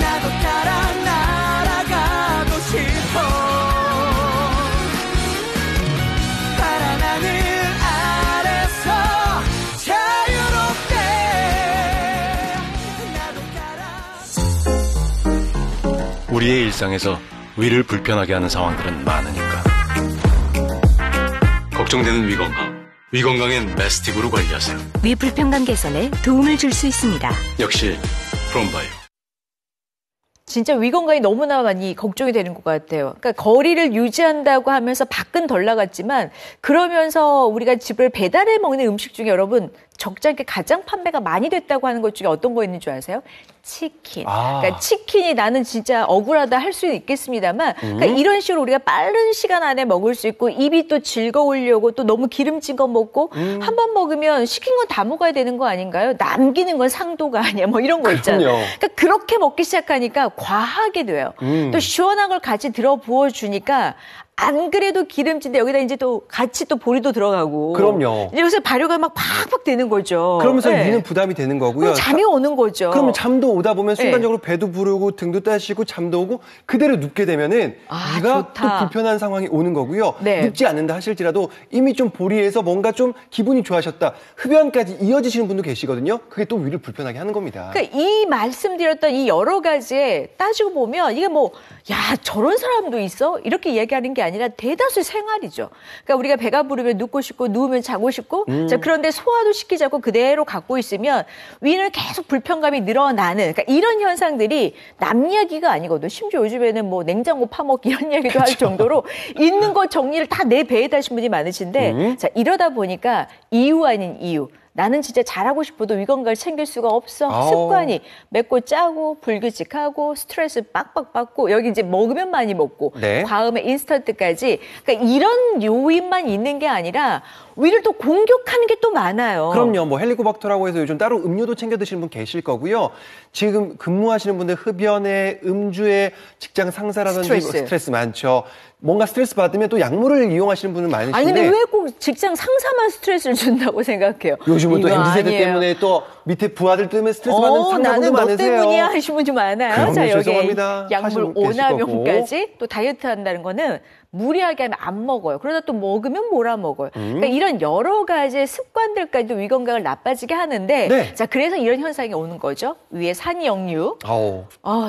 나도 따라 날아가고 싶어. 파란 하늘 아래서 자유롭게 나도 따라. 우리의 일상에서 위를 불편하게 하는 상황들은 많으니까 걱정되는 위 건강 위 건강엔 메스틱으로 관리하세요. 위 불편감 개선에 도움을 줄 수 있습니다. 역시 프롬바이오. 진짜 위 건강이 너무나 많이 걱정이 되는 것 같아요. 그러니까 거리를 유지한다고 하면서 밖은 덜 나갔지만 그러면서 우리가 집을 배달해 먹는 음식 중에 여러분 적지 않게 가장 판매가 많이 됐다고 하는 것 중에 어떤 거 있는 줄 아세요? 치킨. 그러니까 치킨이 나는 진짜 억울하다 할 수 있겠습니다만 그러니까 이런 식으로 우리가 빠른 시간 안에 먹을 수 있고 입이 또 즐거우려고 또 너무 기름진 거 먹고 한 번 먹으면 시킨 건 다 먹어야 되는 거 아닌가요? 남기는 건 상도가 아니야. 뭐 이런 거 있잖아요. 그러니까 그렇게 먹기 시작하니까 과하게 돼요. 또 시원한 걸 같이 들어 부어 주니까 안 그래도 기름진데 여기다 이제 또 같이 또 보리도 들어가고. 그럼요. 요새 발효가 막 팍팍 되는 거죠. 그러면서 네. 위는 부담이 되는 거고요. 그럼 잠이 오는 거죠. 그러면 잠도 오다 보면 순간적으로 배도 부르고 등도 따시고 잠도 오고 그대로 눕게 되면은 위가 또 불편한 상황이 오는 거고요. 네. 눕지 않는다 하실지라도 이미 좀 보리해서 뭔가 좀 기분이 좋아졌다. 흡연까지 이어지시는 분도 계시거든요. 그게 또 위를 불편하게 하는 겁니다. 그러니까 이 말씀드렸던 이 여러 가지에 따지고 보면 이게 뭐 야 저런 사람도 있어? 이렇게 이야기하는 게 아니라 대다수 생활이죠. 그러니까 우리가 배가 부르면 눕고 싶고 누우면 자고 싶고 자 그런데 소화도 시키지 않고 그대로 갖고 있으면 위는 계속 불편감이 늘어나는 그러니까 이런 현상들이 남 이야기가 아니거든요. 심지어 요즘에는 뭐 냉장고 파먹기 이런 이야기도 할 정도로 있는 것 정리를 다 내 배에 다신 분이 많으신데 자 이러다 보니까 이유 아닌 이유 나는 진짜 잘하고 싶어도 위 건강을 챙길 수가 없어. 습관이 맵고 짜고 불규칙하고 스트레스 빡빡 받고 여기 이제 먹으면 많이 먹고 네. 과음에 인스턴트까지 그러니까 이런 요인만 있는 게 아니라 위를 또 공격하는 게 또 많아요. 그럼요. 뭐 헬리코박터라고 해서 요즘 따로 음료도 챙겨 드시는 분 계실 거고요. 지금 근무하시는 분들 흡연에 음주에 직장 상사라든지 스트레스 많죠. 뭔가 스트레스 받으면 또 약물을 이용하시는 분은 많으신데. 아니 근데 왜 꼭 직장 상사만 스트레스를 준다고 생각해요? 요즘은 또 MZ세대 때문에 또 밑에 부하들 때문에 스트레스 받는 상사분도 나는 많으세요. 너 때문이야 하시는 분 좀 많아요. 그럼요, 자 여기 죄송합니다. 약물 오남용까지 또 다이어트 한다는 거는 무리하게 하면 안 먹어요. 그러다 또 먹으면 몰아 먹어요. 그러니까 이런 여러 가지 습관들까지도 위 건강을 나빠지게 하는데 네. 자 그래서 이런 현상이 오는 거죠. 위에 산역류.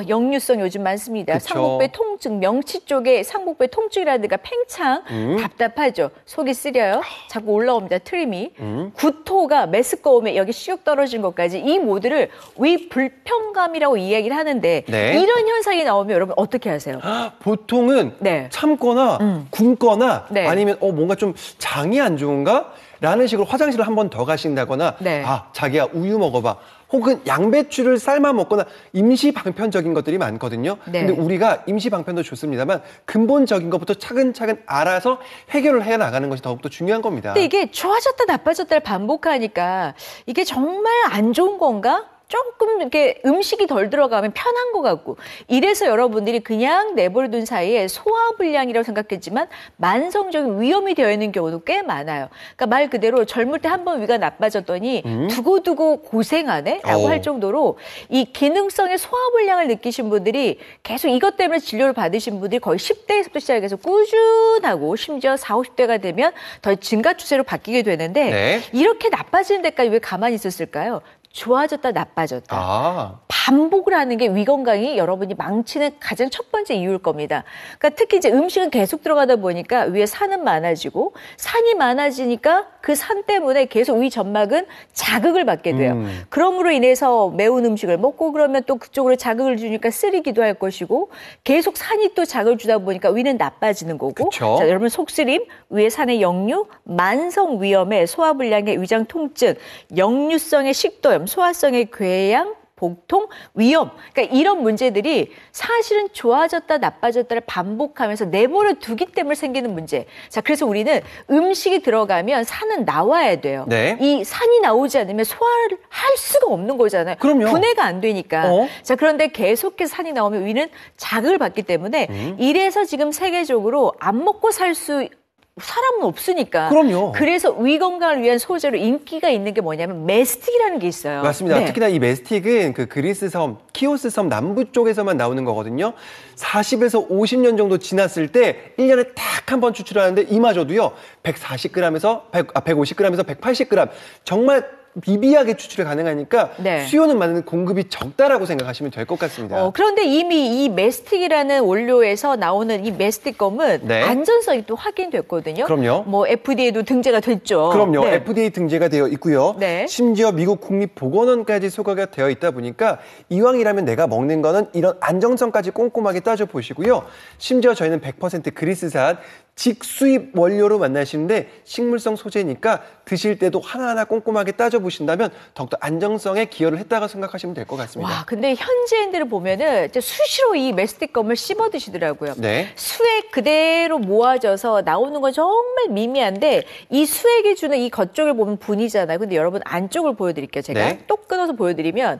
역류성 요즘 많습니다. 그쵸. 상복부의 통증, 명치 쪽에 상복부의 통증이라든가 팽창 답답하죠. 속이 쓰려요. 자꾸 올라옵니다. 트림이. 구토가 메스꺼움에 여기 식욕 떨어진 것까지 이 모두를 위 불편감이라고 이야기를 하는데 네. 이런 현상이 나오면 여러분 어떻게 하세요? 보통은 네. 참거나 굶거나 네. 아니면 뭔가 좀 장이 안 좋은가? 라는 식으로 화장실을 한 번 더 가신다거나 네. 자기야 우유 먹어봐. 혹은 양배추를 삶아 먹거나 임시 방편적인 것들이 많거든요. 네. 근데 우리가 임시 방편도 좋습니다만 근본적인 것부터 차근차근 알아서 해결을 해 나가는 것이 더욱더 중요한 겁니다. 근데 이게 좋아졌다 나빠졌다를 반복하니까 이게 정말 안 좋은 건가? 조금 이렇게 음식이 덜 들어가면 편한 것 같고 이래서 여러분들이 그냥 내버려둔 사이에 소화불량이라고 생각했지만 만성적인 위험이 되어 있는 경우도 꽤 많아요. 그러니까 말 그대로 젊을 때 한 번 위가 나빠졌더니 두고두고 고생하네? 라고 할 정도로 이 기능성의 소화불량을 느끼신 분들이 계속 이것 때문에 진료를 받으신 분들이 거의 10대에서부터 시작해서 꾸준하고 심지어 40, 50대가 되면 더 증가 추세로 바뀌게 되는데 네. 이렇게 나빠지는 데까지 왜 가만히 있었을까요? 좋아졌다 나빠졌다. 반복을 하는 게 위 건강이 여러분이 망치는 가장 첫 번째 이유일 겁니다. 그러니까 특히 이제 음식은 계속 들어가다 보니까 위에 산은 많아지고 산이 많아지니까 그 산 때문에 계속 위 점막은 자극을 받게 돼요. 그럼으로 인해서 매운 음식을 먹고 그러면 또 그쪽으로 자극을 주니까 쓰리기도 할 것이고 계속 산이 또 자극을 주다 보니까 위는 나빠지는 거고. 자, 여러분 속쓰림, 위에 산의 역류, 만성 위염의 소화불량의 위장 통증, 역류성의 식도염, 소화성의 궤양, 복통, 위염. 그러니까 이런 문제들이 사실은 좋아졌다 나빠졌다를 반복하면서 내버려 두기 때문에 생기는 문제. 자, 그래서 우리는 음식이 들어가면 산은 나와야 돼요. 네. 이 산이 나오지 않으면 소화를 할 수가 없는 거잖아요. 그럼요. 분해가 안 되니까. 자, 그런데 계속해서 산이 나오면 위는 자극을 받기 때문에 이래서 지금 세계적으로 안 먹고 살 수 사람은 없으니까. 그럼요. 그래서 위 건강을 위한 소재로 인기가 있는 게 뭐냐면 메스틱이라는 게 있어요. 맞습니다. 네. 특히나 이 메스틱은 그 그리스 섬, 키오스 섬 남부 쪽에서만 나오는 거거든요. 40에서 50년 정도 지났을 때 1년에 딱 한 번 추출하는데 이마저도요. 150g에서 180g, 정말 미비하게 추출이 가능하니까 네. 수요는 많은 공급이 적다라고 생각하시면 될 것 같습니다. 그런데 이미 이 메스틱이라는 원료에서 나오는 이 메스틱검은 네. 안전성이 또 확인됐거든요. 그럼요. 뭐 FDA도 등재가 됐죠. 그럼요. 네. FDA 등재가 되어 있고요. 네. 심지어 미국 국립보건원까지 소개가 되어 있다 보니까 이왕이라면 내가 먹는 거는 이런 안정성까지 꼼꼼하게 따져보시고요. 심지어 저희는 100% 그리스산 직수입 원료로 만나시는데 식물성 소재니까 드실 때도 하나하나 꼼꼼하게 따져보신다면 더욱더 안정성에 기여를 했다고 생각하시면 될 것 같습니다. 와, 근데 현지인들을 보면은 수시로 이 메스틱검을 씹어 드시더라고요. 네. 수액 그대로 모아져서 나오는 건 정말 미미한데 이 수액이 주는 이 겉쪽을 보면 분이잖아요. 근데 여러분 안쪽을 보여드릴게요. 제가 네. 똑 끊어서 보여드리면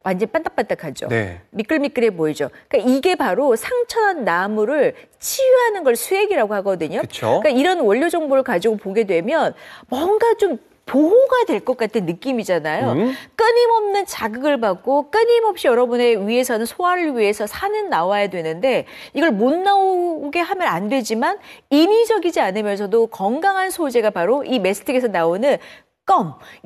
완전 반딱반딱하죠. 네. 미끌미끌해 보이죠. 그러니까 이게 바로 상처난 나무를 치유하는 걸 수액이라고 하거든요. 그쵸? 그러니까 이런 원료 정보를 가지고 보게 되면 뭔가 좀 보호가 될 것 같은 느낌이잖아요. 끊임없는 자극을 받고 끊임없이 여러분의 위해서는 소화를 위해서 산은 나와야 되는데 이걸 못 나오게 하면 안 되지만 인위적이지 않으면서도 건강한 소재가 바로 이 메스틱에서 나오는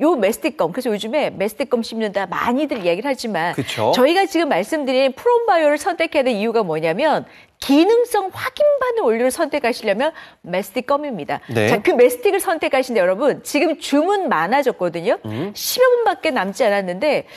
요 메스틱검. 그래서 요즘에 메스틱검 씹는다 많이들 이야기를 하지만 그쵸? 저희가 지금 말씀드린 프롬바이오를 선택해야 될 이유가 뭐냐면 기능성 확인받는 원료를 선택하시려면 메스틱검입니다. 네. 자, 그 메스틱을 선택하신데 여러분 지금 주문 많아졌거든요. 10여 분밖에 남지 않았는데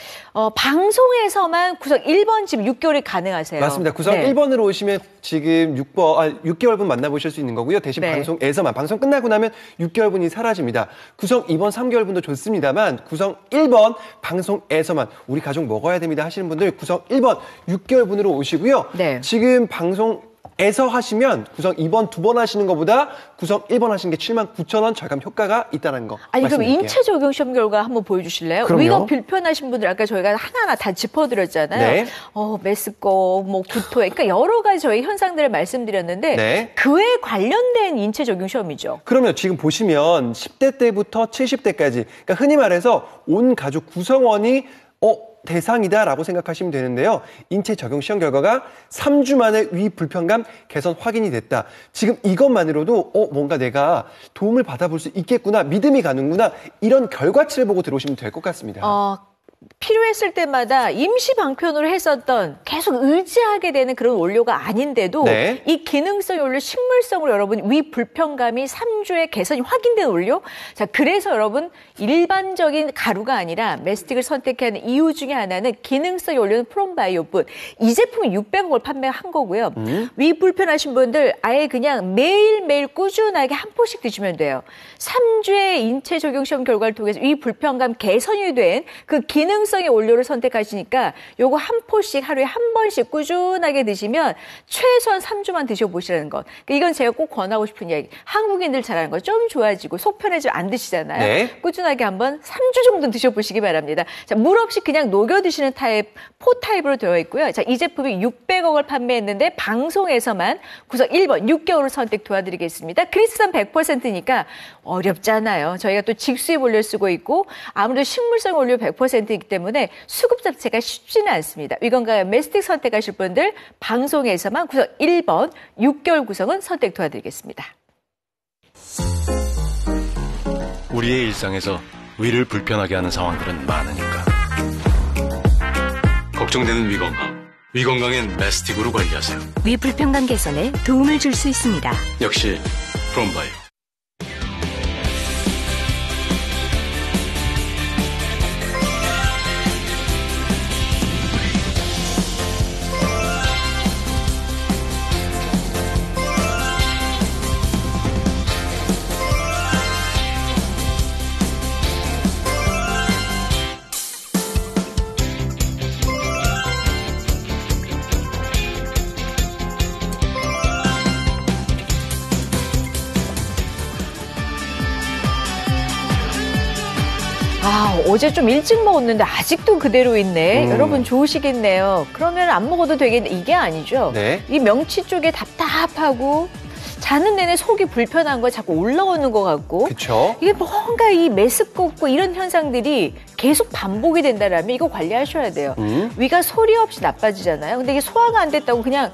방송에서만 구성 1번 지금 6개월이 가능하세요. 맞습니다. 구성 네. 1번으로 오시면 지금 6개월분 만나보실 수 있는 거고요. 대신 네. 방송에서만, 방송 끝나고 나면 6개월분이 사라집니다. 구성 2번, 3개월분도 좋습니다만 구성 1번 방송에서만 우리 가족 먹어야 됩니다 하시는 분들 구성 1번 6개월분으로 오시고요. 네. 지금 방송에서 하시면 구성 2번 2번 하시는 것보다 구성 1번 하시는 게 79,000원 절감 효과가 있다는 거 아니 그럼 말씀드릴게요. 인체 적용 시험 결과 한번 보여주실래요? 그럼요. 위가 불편하신 분들 아까 저희가 하나하나 다 짚어드렸잖아요. 네. 메스꺼, 뭐 구토에, 그러니까 여러 가지 저희 현상들을 말씀드렸는데 네. 그에 관련된 인체 적용 시험이죠. 그럼요. 지금 보시면 10대 때부터 70대까지, 그러니까 흔히 말해서 온 가족 구성원이 대상이다라고 생각하시면 되는데요. 인체 적용 시험 결과가 3주 만에 위 불편감 개선 확인이 됐다. 지금 이것만으로도 뭔가 내가 도움을 받아볼 수 있겠구나, 믿음이 가는구나, 이런 결과치를 보고 들어오시면 될 것 같습니다. 필요했을 때마다 임시 방편으로 했었던 계속 의지하게 되는 그런 원료가 아닌데도 네. 이 기능성 원료, 식물성으로 여러분 위 불편감이 3주에 개선이 확인된 원료. 자, 그래서 여러분 일반적인 가루가 아니라 메스틱을 선택하는 이유 중에 하나는 기능성 원료는 프롬바이오뿐. 이 제품은 600억을 판매한 거고요. 위 불편하신 분들 아예 그냥 매일매일 꾸준하게 한 포씩 드시면 돼요. 3주의 인체 적용 시험 결과를 통해서 위 불편감 개선이 된 그 기능성의 원료를 선택하시니까 요거 한 포씩 하루에 한 번씩 꾸준하게 드시면 최소한 3주만 드셔보시라는 것. 그러니까 이건 제가 꼭 권하고 싶은 이야기. 한국인들 잘하는 거 좀 좋아지고 속 편해지면 안 드시잖아요. 네. 꾸준하게 한번 3주 정도 드셔보시기 바랍니다. 자, 물 없이 그냥 녹여 드시는 타입, 포 타입으로 되어 있고요. 자, 이 제품이 600억을 판매했는데 방송에서만 구성 1번 6개월을 선택 도와드리겠습니다. 그리스산 100%니까 어렵잖아요. 저희가 또 직수입 원료 쓰고 있고 아무래도 식물성 원료 100%이기 때문에 수급 자체가 쉽지는 않습니다. 위건강 메스틱 선택하실 분들 방송에서만 구성 1번 6개월 구성은 선택 도와드리겠습니다. 우리의 일상에서 위를 불편하게 하는 상황들은 많으니까. 걱정되는 위건강. 위건강엔 메스틱으로 관리하세요. 위 불편감 개선에 도움을 줄 수 있습니다. 역시 프롬바이오. 어제 좀 일찍 먹었는데 아직도 그대로 있네. 여러분 좋으시겠네요. 그러면 안 먹어도 되겠네. 이게 아니죠. 네. 이 명치 쪽에 답답하고 자는 내내 속이 불편한 거 자꾸 올라오는 것 같고. 그쵸? 이게 뭔가 이 메스껍고 이런 현상들이 계속 반복이 된다라면 이거 관리하셔야 돼요. 위가 소리 없이 나빠지잖아요. 근데 이게 소화가 안 됐다고 그냥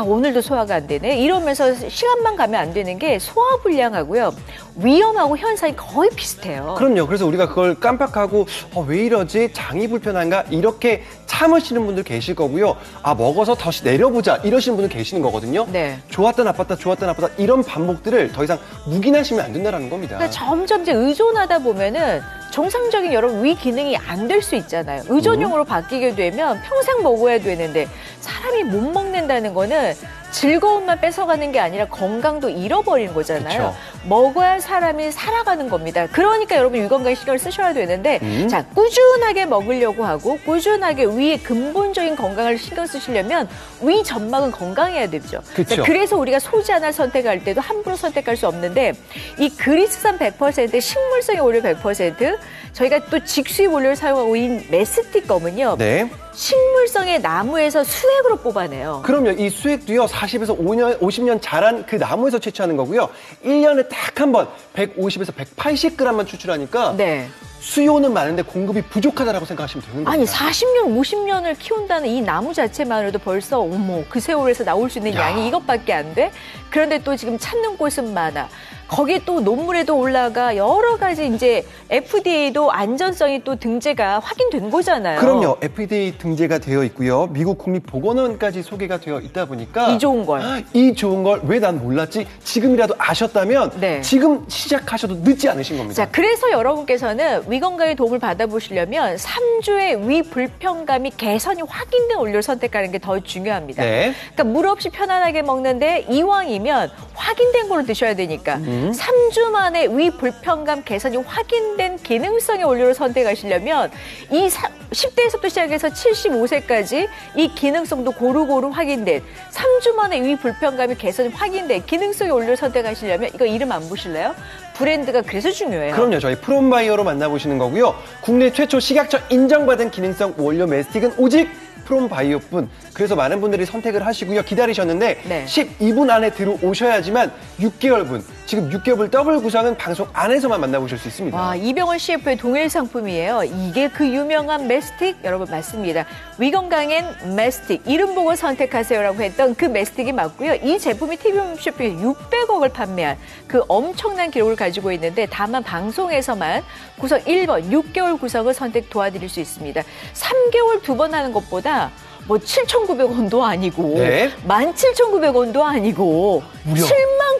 오늘도 소화가 안 되네 이러면서 시간만 가면 안 되는 게 소화불량하고요. 위염하고 현상이 거의 비슷해요. 그럼요. 그래서 우리가 그걸 깜빡하고 왜 이러지? 장이 불편한가? 이렇게 참으시는 분들 계실 거고요. 먹어서 다시 내려보자 이러시는 분들 계시는 거거든요. 네. 좋았다 나빴다 좋았다 나빴다 이런 반복들을 더 이상 묵인하시면 안 된다는 겁니다. 그러니까 점점 이제 의존하다 보면은 정상적인 여러분 위 기능이 안 될 수 있잖아요. 의존형으로 바뀌게 되면 평생 먹어야 되는데 사람이 못 먹는다는 거는 즐거움만 뺏어가는 게 아니라 건강도 잃어버리는 거잖아요. 그쵸. 먹어야 사람이 살아가는 겁니다. 그러니까 여러분 위 건강에 신경을 쓰셔야 되는데 자, 꾸준하게 먹으려고 하고 꾸준하게 위의 근본적인 건강을 신경 쓰시려면 위 점막은 건강해야 되죠. 그쵸. 그래서 우리가 소지 하나 선택할 때도 함부로 선택할 수 없는데 이 그리스산 100%, 식물성의 오일 100%, 저희가 또 직수입 오일을 사용하고 있는 메스틱 껌은요. 네. 식물성의 나무에서 수액으로 뽑아내요. 그럼요. 이 수액도요. 40에서 50년 자란 그 나무에서 채취하는 거고요. 1년에 딱 한 번 150에서 180g만 추출하니까 네. 수요는 많은데 공급이 부족하다라고 생각하시면 되는 겁니다. 아니 40년, 50년을 키운다는 이 나무 자체만으로도 벌써 그 세월에서 나올 수 있는 양이 이것밖에 안 돼? 그런데 또 지금 찾는 곳은 많아. 거기에 또 논문에도 올라가 여러 가지 이제 FDA도 안전성이 또 등재가 확인된 거잖아요. 그럼요. FDA 등재가 되어 있고요. 미국 국립보건원까지 소개가 되어 있다 보니까 이 좋은 걸. 이 좋은 걸 왜 난 몰랐지? 지금이라도 아셨다면 네. 지금 시작하셔도 늦지 않으신 겁니다. 자, 그래서 여러분께서는 위 건강에 도움을 받아보시려면 3주의 위 불편감이 개선이 확인된 오일을 선택하는 게 더 중요합니다. 네. 그러니까 물 없이 편안하게 먹는데 이왕이면 확인된 걸로 드셔야 되니까 3주 만에 위 불편감 개선이 확인된 기능성의 오일을 선택하시려면 이 10대에서부터 시작해서 75세까지 이 기능성도 고루고루 확인된 3주 만에 위 불편감이 개선이 확인된 기능성의 오일을 선택하시려면 이거 이름 안 보실래요? 브랜드가 그래서 중요해요. 그럼요. 저희 프롬바이오로 만나보시는 거고요. 국내 최초 식약처 인정받은 기능성 원료 메스틱은 오직 프롬바이오뿐. 그래서 많은 분들이 선택을 하시고요. 기다리셨는데 네. 12분 안에 들어오셔야지만 6개월분, 지금 6개월 더블 구성은 방송 안에서만 만나보실 수 있습니다. 와, 이병헌 CF의 동일 상품이에요. 이게 그 유명한 메스틱? 여러분 맞습니다. 위건강엔 메스틱, 이름 보고 선택하세요라고 했던 그 메스틱이 맞고요. 이 제품이 TV 홈쇼핑에 600억을 판매한 그 엄청난 기록을 가지고 있는데 다만 방송에서만 구성 1번, 6개월 구성을 선택 도와드릴 수 있습니다. 3개월 2번 하는 것보다 7,900원도 아니고 네. 17,900원도 아니고 무려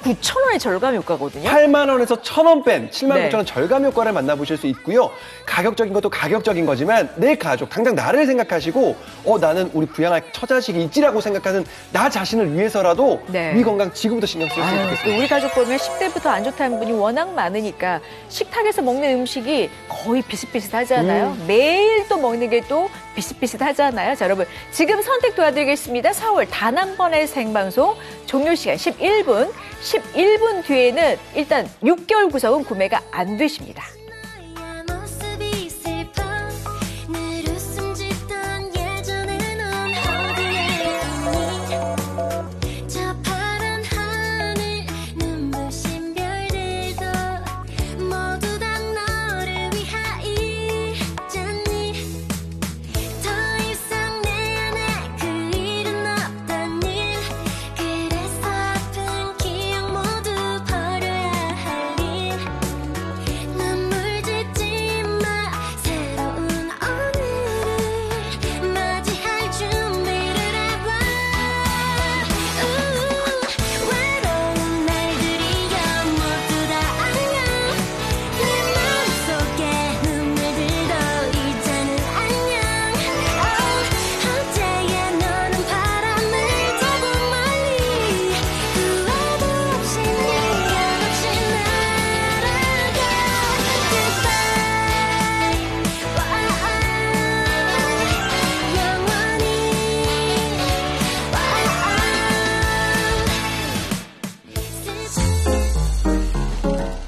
79,000원의 절감 효과거든요. 8만 원에서 1,000원 뺀 7만 네. 9천 원 절감 효과를 만나보실 수 있고요. 가격적인 것도 가격적인 거지만 내 가족, 당장 나를 생각하시고 나는 우리 부양할 처자식이 있지라고 생각하는 나 자신을 위해서라도 네. 위 건강 지금부터 신경 쓰셨으면 좋겠습니다. 우리 가족 보면 10대부터 안 좋다는 분이 워낙 많으니까 식탁에서 먹는 음식이 거의 비슷비슷하잖아요. 매일 또 먹는 게 또 비슷비슷하잖아요. 자, 여러분 지금 선택 도와드리겠습니다. 4월 단 한 번의 생방송 종료 시간 11분. 11분 뒤에는 일단 6개월 구성은 구매가 안 되십니다.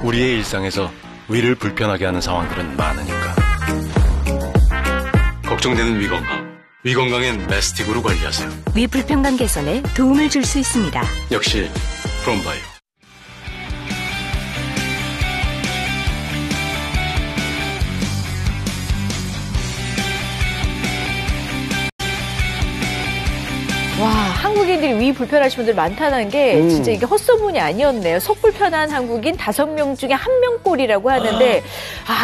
우리의 일상에서 위를 불편하게 하는 상황들은 많으니까. 걱정되는 위 건강. 위 건강엔 메스틱으로 관리하세요. 위 불편감 개선에 도움을 줄 수 있습니다. 역시 프롬바이오. 한국인들이 위 불편하신 분들 많다는 게 진짜 이게 헛소문이 아니었네요. 속 불편한 한국인 5명 중에 1명꼴이라고 하는데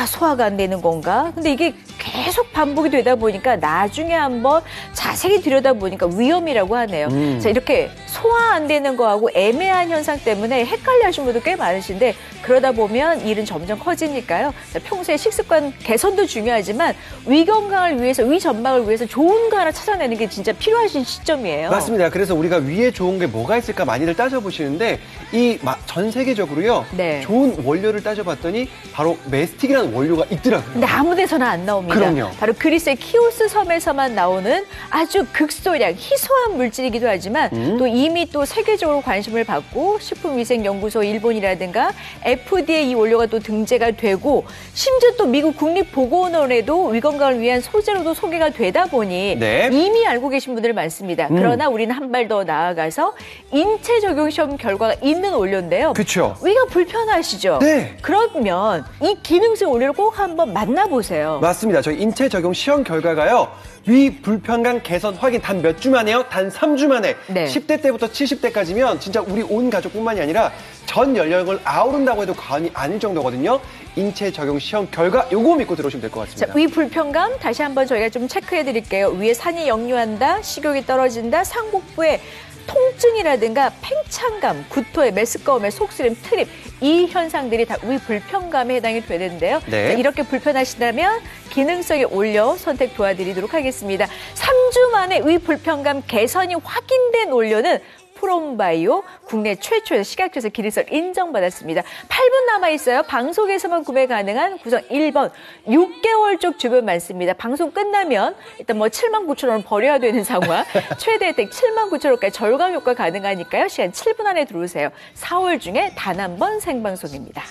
소화가 안 되는 건가? 근데 이게 계속 반복이 되다 보니까 나중에 한번 자세히 들여다보니까 위험이라고 하네요. 자, 이렇게 소화 안 되는 거하고 애매한 현상 때문에 헷갈려 하시는 분들 꽤 많으신데 그러다 보면 일은 점점 커지니까요. 자, 평소에 식습관 개선도 중요하지만 위 건강을 위해서, 위 전망을 위해서 좋은 거 하나 찾아내는 게 진짜 필요하신 시점이에요. 맞습니다. 그래서 우리가 위에 좋은 게 뭐가 있을까 많이들 따져보시는데 이 전 세계적으로요. 네. 좋은 원료를 따져봤더니 바로 메스틱이라는 원료가 있더라고요. 근데 아무 데서나 안 나옵니다. 그럼요. 바로 그리스의 키오스 섬에서만 나오는 아주 극소량 희소한 물질이기도 하지만 또 이미 또 세계적으로 관심을 받고 식품위생연구소 일본이라든가 FDA 이 원료가 또 등재가 되고 심지어 또 미국 국립보건원에도 위건강을 위한 소재로도 소개가 되다 보니 네. 이미 알고 계신 분들 많습니다. 그러나 우리는 한 발 더 나아가서 인체 적용 시험 결과가 있는 원료인데요. 그렇죠. 위가 불편하시죠? 네. 그러면 이 기능성 원료를 꼭 한번 만나보세요. 맞습니다. 저희 인체 적용 시험 결과가요. 위 불편감 개선 확인 단 몇 주 만에요? 단 3주 만에. 네. 10대 때부터 70대까지면 진짜 우리 온 가족뿐만이 아니라 전 연령을 아우른다고 해도 과언이 아닐 정도거든요. 인체 적용 시험 결과 요거 믿고 들어오시면 될 것 같습니다. 자, 위 불편감 다시 한번 저희가 좀 체크해 드릴게요. 위에 산이 역류한다, 식욕이 떨어진다, 상복부에 통증이라든가 팽창감, 구토에 메스꺼움에 속쓰림, 트림 이 현상들이 다 위 불편감에 해당이 되는데요. 네. 자, 이렇게 불편하시다면 기능성에 올려 선택 도와드리도록 하겠습니다. 3주 만에 위 불편감 개선이 확인된 원료는 프롬바이오 국내 최초의 식약처에서 기능성 인정받았습니다. 8분 남아있어요. 방송에서만 구매 가능한 구성 1번 6개월 쪽 주변 많습니다. 방송 끝나면 일단 79,000원을 버려야 되는 상황. 최대 혜택 79,000원까지 절감 효과 가능하니까요. 시간 7분 안에 들어오세요. 4월 중에 단 한 번 생방송입니다.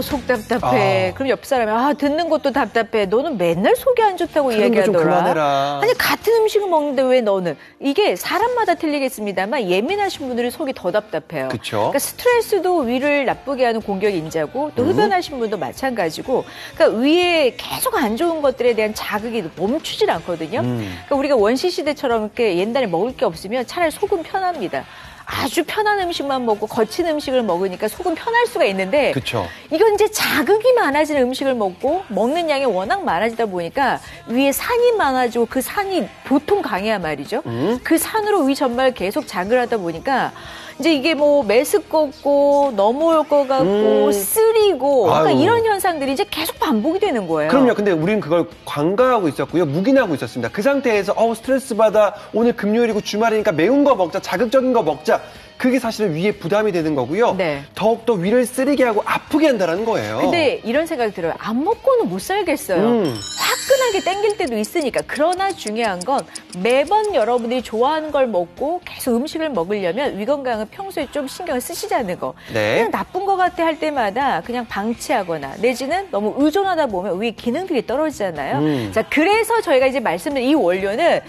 속 답답해. 그럼 옆 사람이 듣는 것도 답답해. 너는 맨날 속이 안 좋다고 이야기하더라. 좀 그만해라. 아니 같은 음식을 먹는데 왜 너는. 이게 사람마다 틀리겠습니다만 예민하신 분들은 속이 더 답답해요. 그쵸? 그러니까 스트레스도 위를 나쁘게 하는 공격 인자고 또 흡연하신 분도 마찬가지고 그러니까 위에 계속 안 좋은 것들에 대한 자극이 멈추질 않거든요. 그러니까 우리가 원시시대처럼 이렇게 옛날에 먹을 게 없으면 차라리 속은 편합니다. 아주 편한 음식만 먹고 거친 음식을 먹으니까 속은 편할 수가 있는데 그쵸. 이건 이제 자극이 많아지는 음식을 먹고 먹는 양이 워낙 많아지다 보니까 위에 산이 많아지고 그 산이 보통 강해야 말이죠. 그 산으로 위 전반을 계속 자극을 하다 보니까 이제 이게 메스껍고 넘어올 것 같고 쓰리고 그러니까 이런 현상들이 이제 계속 반복이 되는 거예요. 그럼요. 근데 우리는 그걸 관가하고 있었고요. 묵인하고 있었습니다. 그 상태에서 스트레스 받아. 오늘 금요일이고 주말이니까 매운 거 먹자. 자극적인 거 먹자. 그게 사실은 위에 부담이 되는 거고요. 네. 더욱더 위를 쓰리게 하고 아프게 한다는 거예요. 근데 이런 생각이 들어요. 안 먹고는 못 살겠어요. 화끈하게 땡길 때도 있으니까. 그러나 중요한 건 매번 여러분들이 좋아하는 걸 먹고 계속 음식을 먹으려면 위 건강은 평소에 좀 신경을 쓰시자는 거. 네. 그냥 나쁜 것 같아 할 때마다 그냥 방치하거나 내지는 너무 의존하다 보면 위 기능들이 떨어지잖아요. 자, 그래서 저희가 이제 말씀드린 이 원료는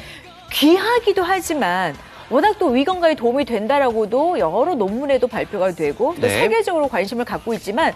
귀하기도 하지만 워낙 또 위 건강에 도움이 된다라고도 여러 논문에도 발표가 되고 또 네. 세계적으로 관심을 갖고 있지만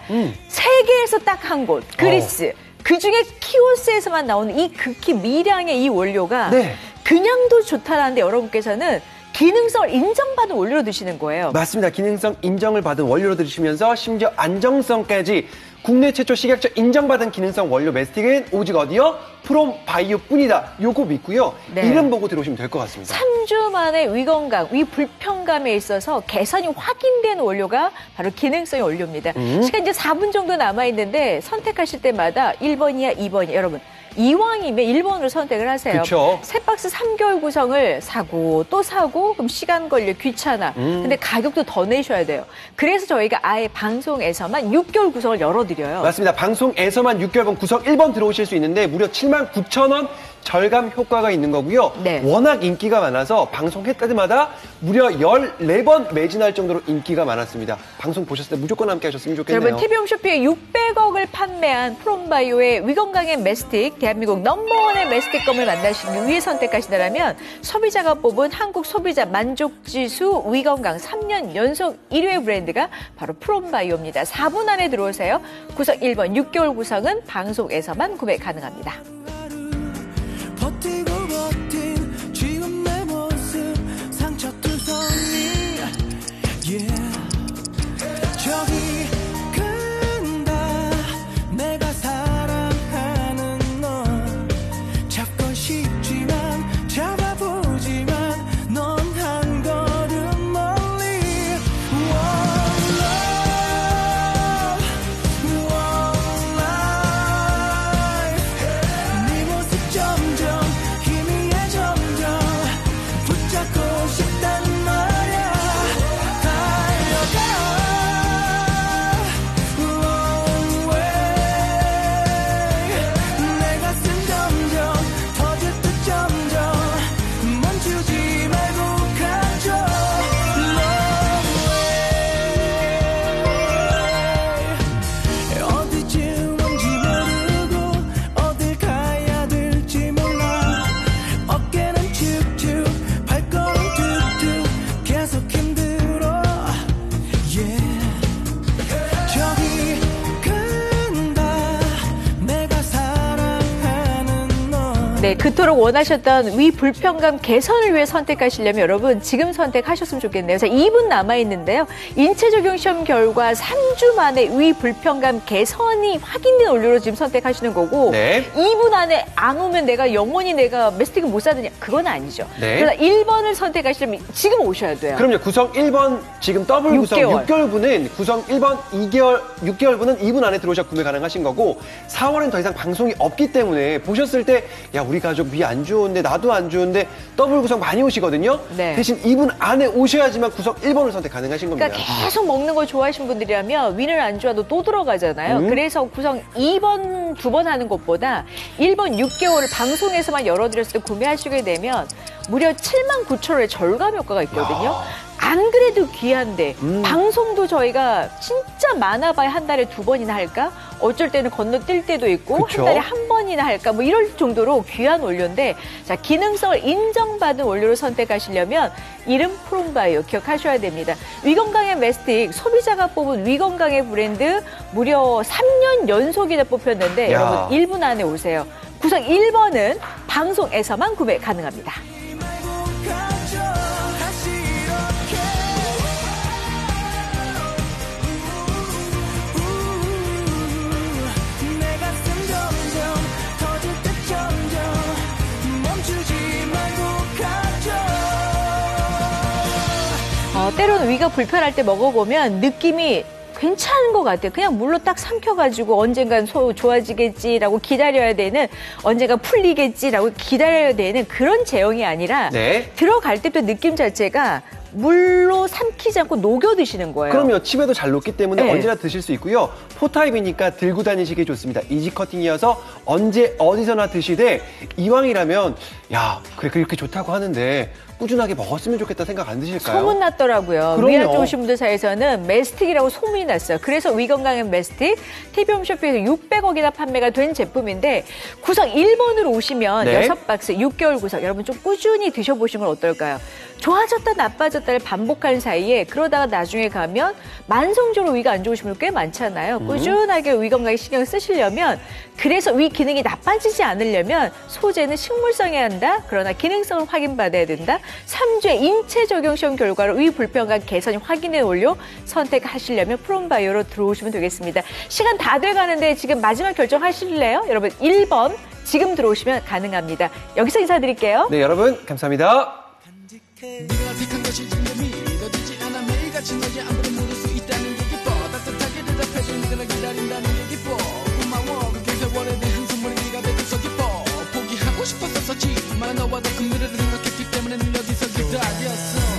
세계에서 딱 한 곳 그리스 그중에 키오스에서만 나오는 이 극히 미량의 이 원료가 네. 그냥도 좋다라는데 여러분께서는 기능성을 인정받은 원료로 드시는 거예요. 맞습니다. 기능성 인정을 받은 원료로 들으시면서 심지어 안정성까지 국내 최초 식약처 인정받은 기능성 원료 메스틱은 오직 어디요? 프롬바이오뿐이다. 요거 믿고요. 네. 이름 보고 들어오시면 될 것 같습니다. 3주 만에 위건강, 위불편감에 있어서 개선이 확인된 원료가 바로 기능성의 원료입니다. 시간 이제 4분 정도 남아있는데 선택하실 때마다 1번이야, 2번이야. 여러분. 이왕이면 1번으로 선택을 하세요. 그쵸. 새 박스 3개월 구성을 사고 또 사고 그럼 시간 걸려 귀찮아. 근데 가격도 더 내셔야 돼요. 그래서 저희가 아예 방송에서만 6개월 구성을 열어드려요. 맞습니다. 방송에서만 6개월분 구성 1번 들어오실 수 있는데 무려 79,000원 절감 효과가 있는 거고요. 네. 워낙 인기가 많아서 방송했을 때마다 무려 14번 매진할 정도로 인기가 많았습니다. 방송 보셨을 때 무조건 함께 하셨으면 좋겠네요. 여러분 TV홈쇼핑에 600억을 판매한 프롬바이오의 위건강의 메스틱, 대한민국 넘버원의 메스틱검을 만나시기 위해 선택하시다라면 소비자가 뽑은 한국 소비자 만족지수 위건강 3년 연속 1위 브랜드가 바로 프롬바이오입니다. 4분 안에 들어오세요. 구성 1번 6개월 구성은 방송에서만 구매 가능합니다. 버티고 버틴 지금 내 모습 상처투성이 저기 간다 내가 사랑하는 너 잡고 싶지만 잡아보지만 넌 한 걸음 멀리 네 모습 점점 희미해 점점 붙잡고 싶단 말야 달려가 long way 내 가슴 점점 터질 듯 점점 멈추지 말고 가죠 long way 어디쯤인지 모르고 어딜 가야 될지 몰라 어깨는 축축 발걸음 툭툭 계속 힘들어 저기 간다 내가 사랑하는 너 네, 그토록 원하셨던 위 불편감 개선을 위해 선택하시려면 여러분 지금 선택하셨으면 좋겠네요. 자, 2분 남아있는데요. 인체 적용 시험 결과 3주 만에 위 불편감 개선이 확인된 원료로 지금 선택하시는 거고 네. 2분 안에 안 오면 내가 영원히 내가 메스틱을 못 사느냐? 그건 아니죠. 네. 그러나 1번을 선택하시려면 지금 오셔야 돼요. 그럼요. 구성 1번 지금 더블 구성 6개월. 6개월분은 구성 1번 2개월 6개월분은 2분 안에 들어오셔 구매 가능하신 거고 4월은 더 이상 방송이 없기 때문에 보셨을 때 야 우리 가족 위 안 좋은데 나도 안 좋은데 더블 구성 많이 오시거든요. 네. 대신 2분 안에 오셔야지만 구성 1번을 선택 가능하신 겁니다. 그러니까 계속 먹는 걸 좋아하시는 분들이라면 위는 안 좋아도 또 들어가잖아요. 그래서 구성 2번 2번 하는 것보다 1번 6개월을 방송에서만 열어드렸을 때 구매하시게 되면 무려 79,000원의 절감 효과가 있거든요. 안 그래도 귀한데 방송도 저희가 진짜 많아봐야 한 달에 2번이나 할까? 어쩔 때는 건너뛸 때도 있고 그쵸? 한 달에 한 번이나 할까? 뭐 이럴 정도로 귀한 원료인데 자 기능성을 인정받은 원료로 선택하시려면 이름 프롬바이오 기억하셔야 됩니다. 위건강의 메스틱 소비자가 뽑은 위건강의 브랜드 무려 3년 연속이나 뽑혔는데 야. 여러분 1분 안에 오세요. 구성 1번은 방송에서만 구매 가능합니다. 때로는 위가 불편할 때 먹어보면 느낌이 괜찮은 것 같아요. 그냥 물로 딱 삼켜가지고 언젠간 좋아지겠지라고 기다려야 되는 언젠가 풀리겠지라고 기다려야 되는 그런 제형이 아니라 네. 들어갈 때부터 느낌 자체가 물로 삼키지 않고 녹여 드시는 거예요. 그럼요. 칩에도 잘 녹기 때문에 네. 언제나 드실 수 있고요. 포타입이니까 들고 다니시기 좋습니다. 이지 커팅이어서 언제 어디서나 드시되 이왕이라면 야 그래 그렇게 좋다고 하는데 꾸준하게 먹었으면 좋겠다 생각 안 드실까요? 소문났더라고요. 그럼요. 위 안 좋으신 분들 사이에서는 메스틱이라고 소문이 났어요. 그래서 위건강의 메스틱 TV홈쇼핑에서 600억이나 판매가 된 제품인데 구성 1번으로 오시면 네. 6박스 6개월 구성 여러분 좀 꾸준히 드셔보시는 건 어떨까요? 좋아졌다 나빠졌다를 반복하는 사이에 그러다가 나중에 가면 만성적으로 위가 안 좋으신 분들 꽤 많잖아요. 꾸준하게 위 건강에 신경 쓰시려면 그래서 위 기능이 나빠지지 않으려면 소재는 식물성이어야 한다. 그러나 기능성을 확인받아야 된다. 3주의 인체 적용 시험 결과로 위 불편감 개선이 확인해 올려 선택하시려면 프롬바이오로 들어오시면 되겠습니다. 시간 다 돼가는데 지금 마지막 결정하실래요? 여러분 1번 지금 들어오시면 가능합니다. 여기서 인사드릴게요. 네, 여러분 감사합니다. 네가 택한 것이 지금 믿어지지 않아 매일같이 너의 안부를 물을 수 있다는 게 기뻐 따뜻하게 대답해줘 네가 날 기다린다는 게 기뻐 고마워 그 세월에 대한 선물이 네가 돼줘서 기뻐 포기하고 싶었었지만 너와 더 큰 미래를 생각했기 때문에 늘 여기서 기다렸어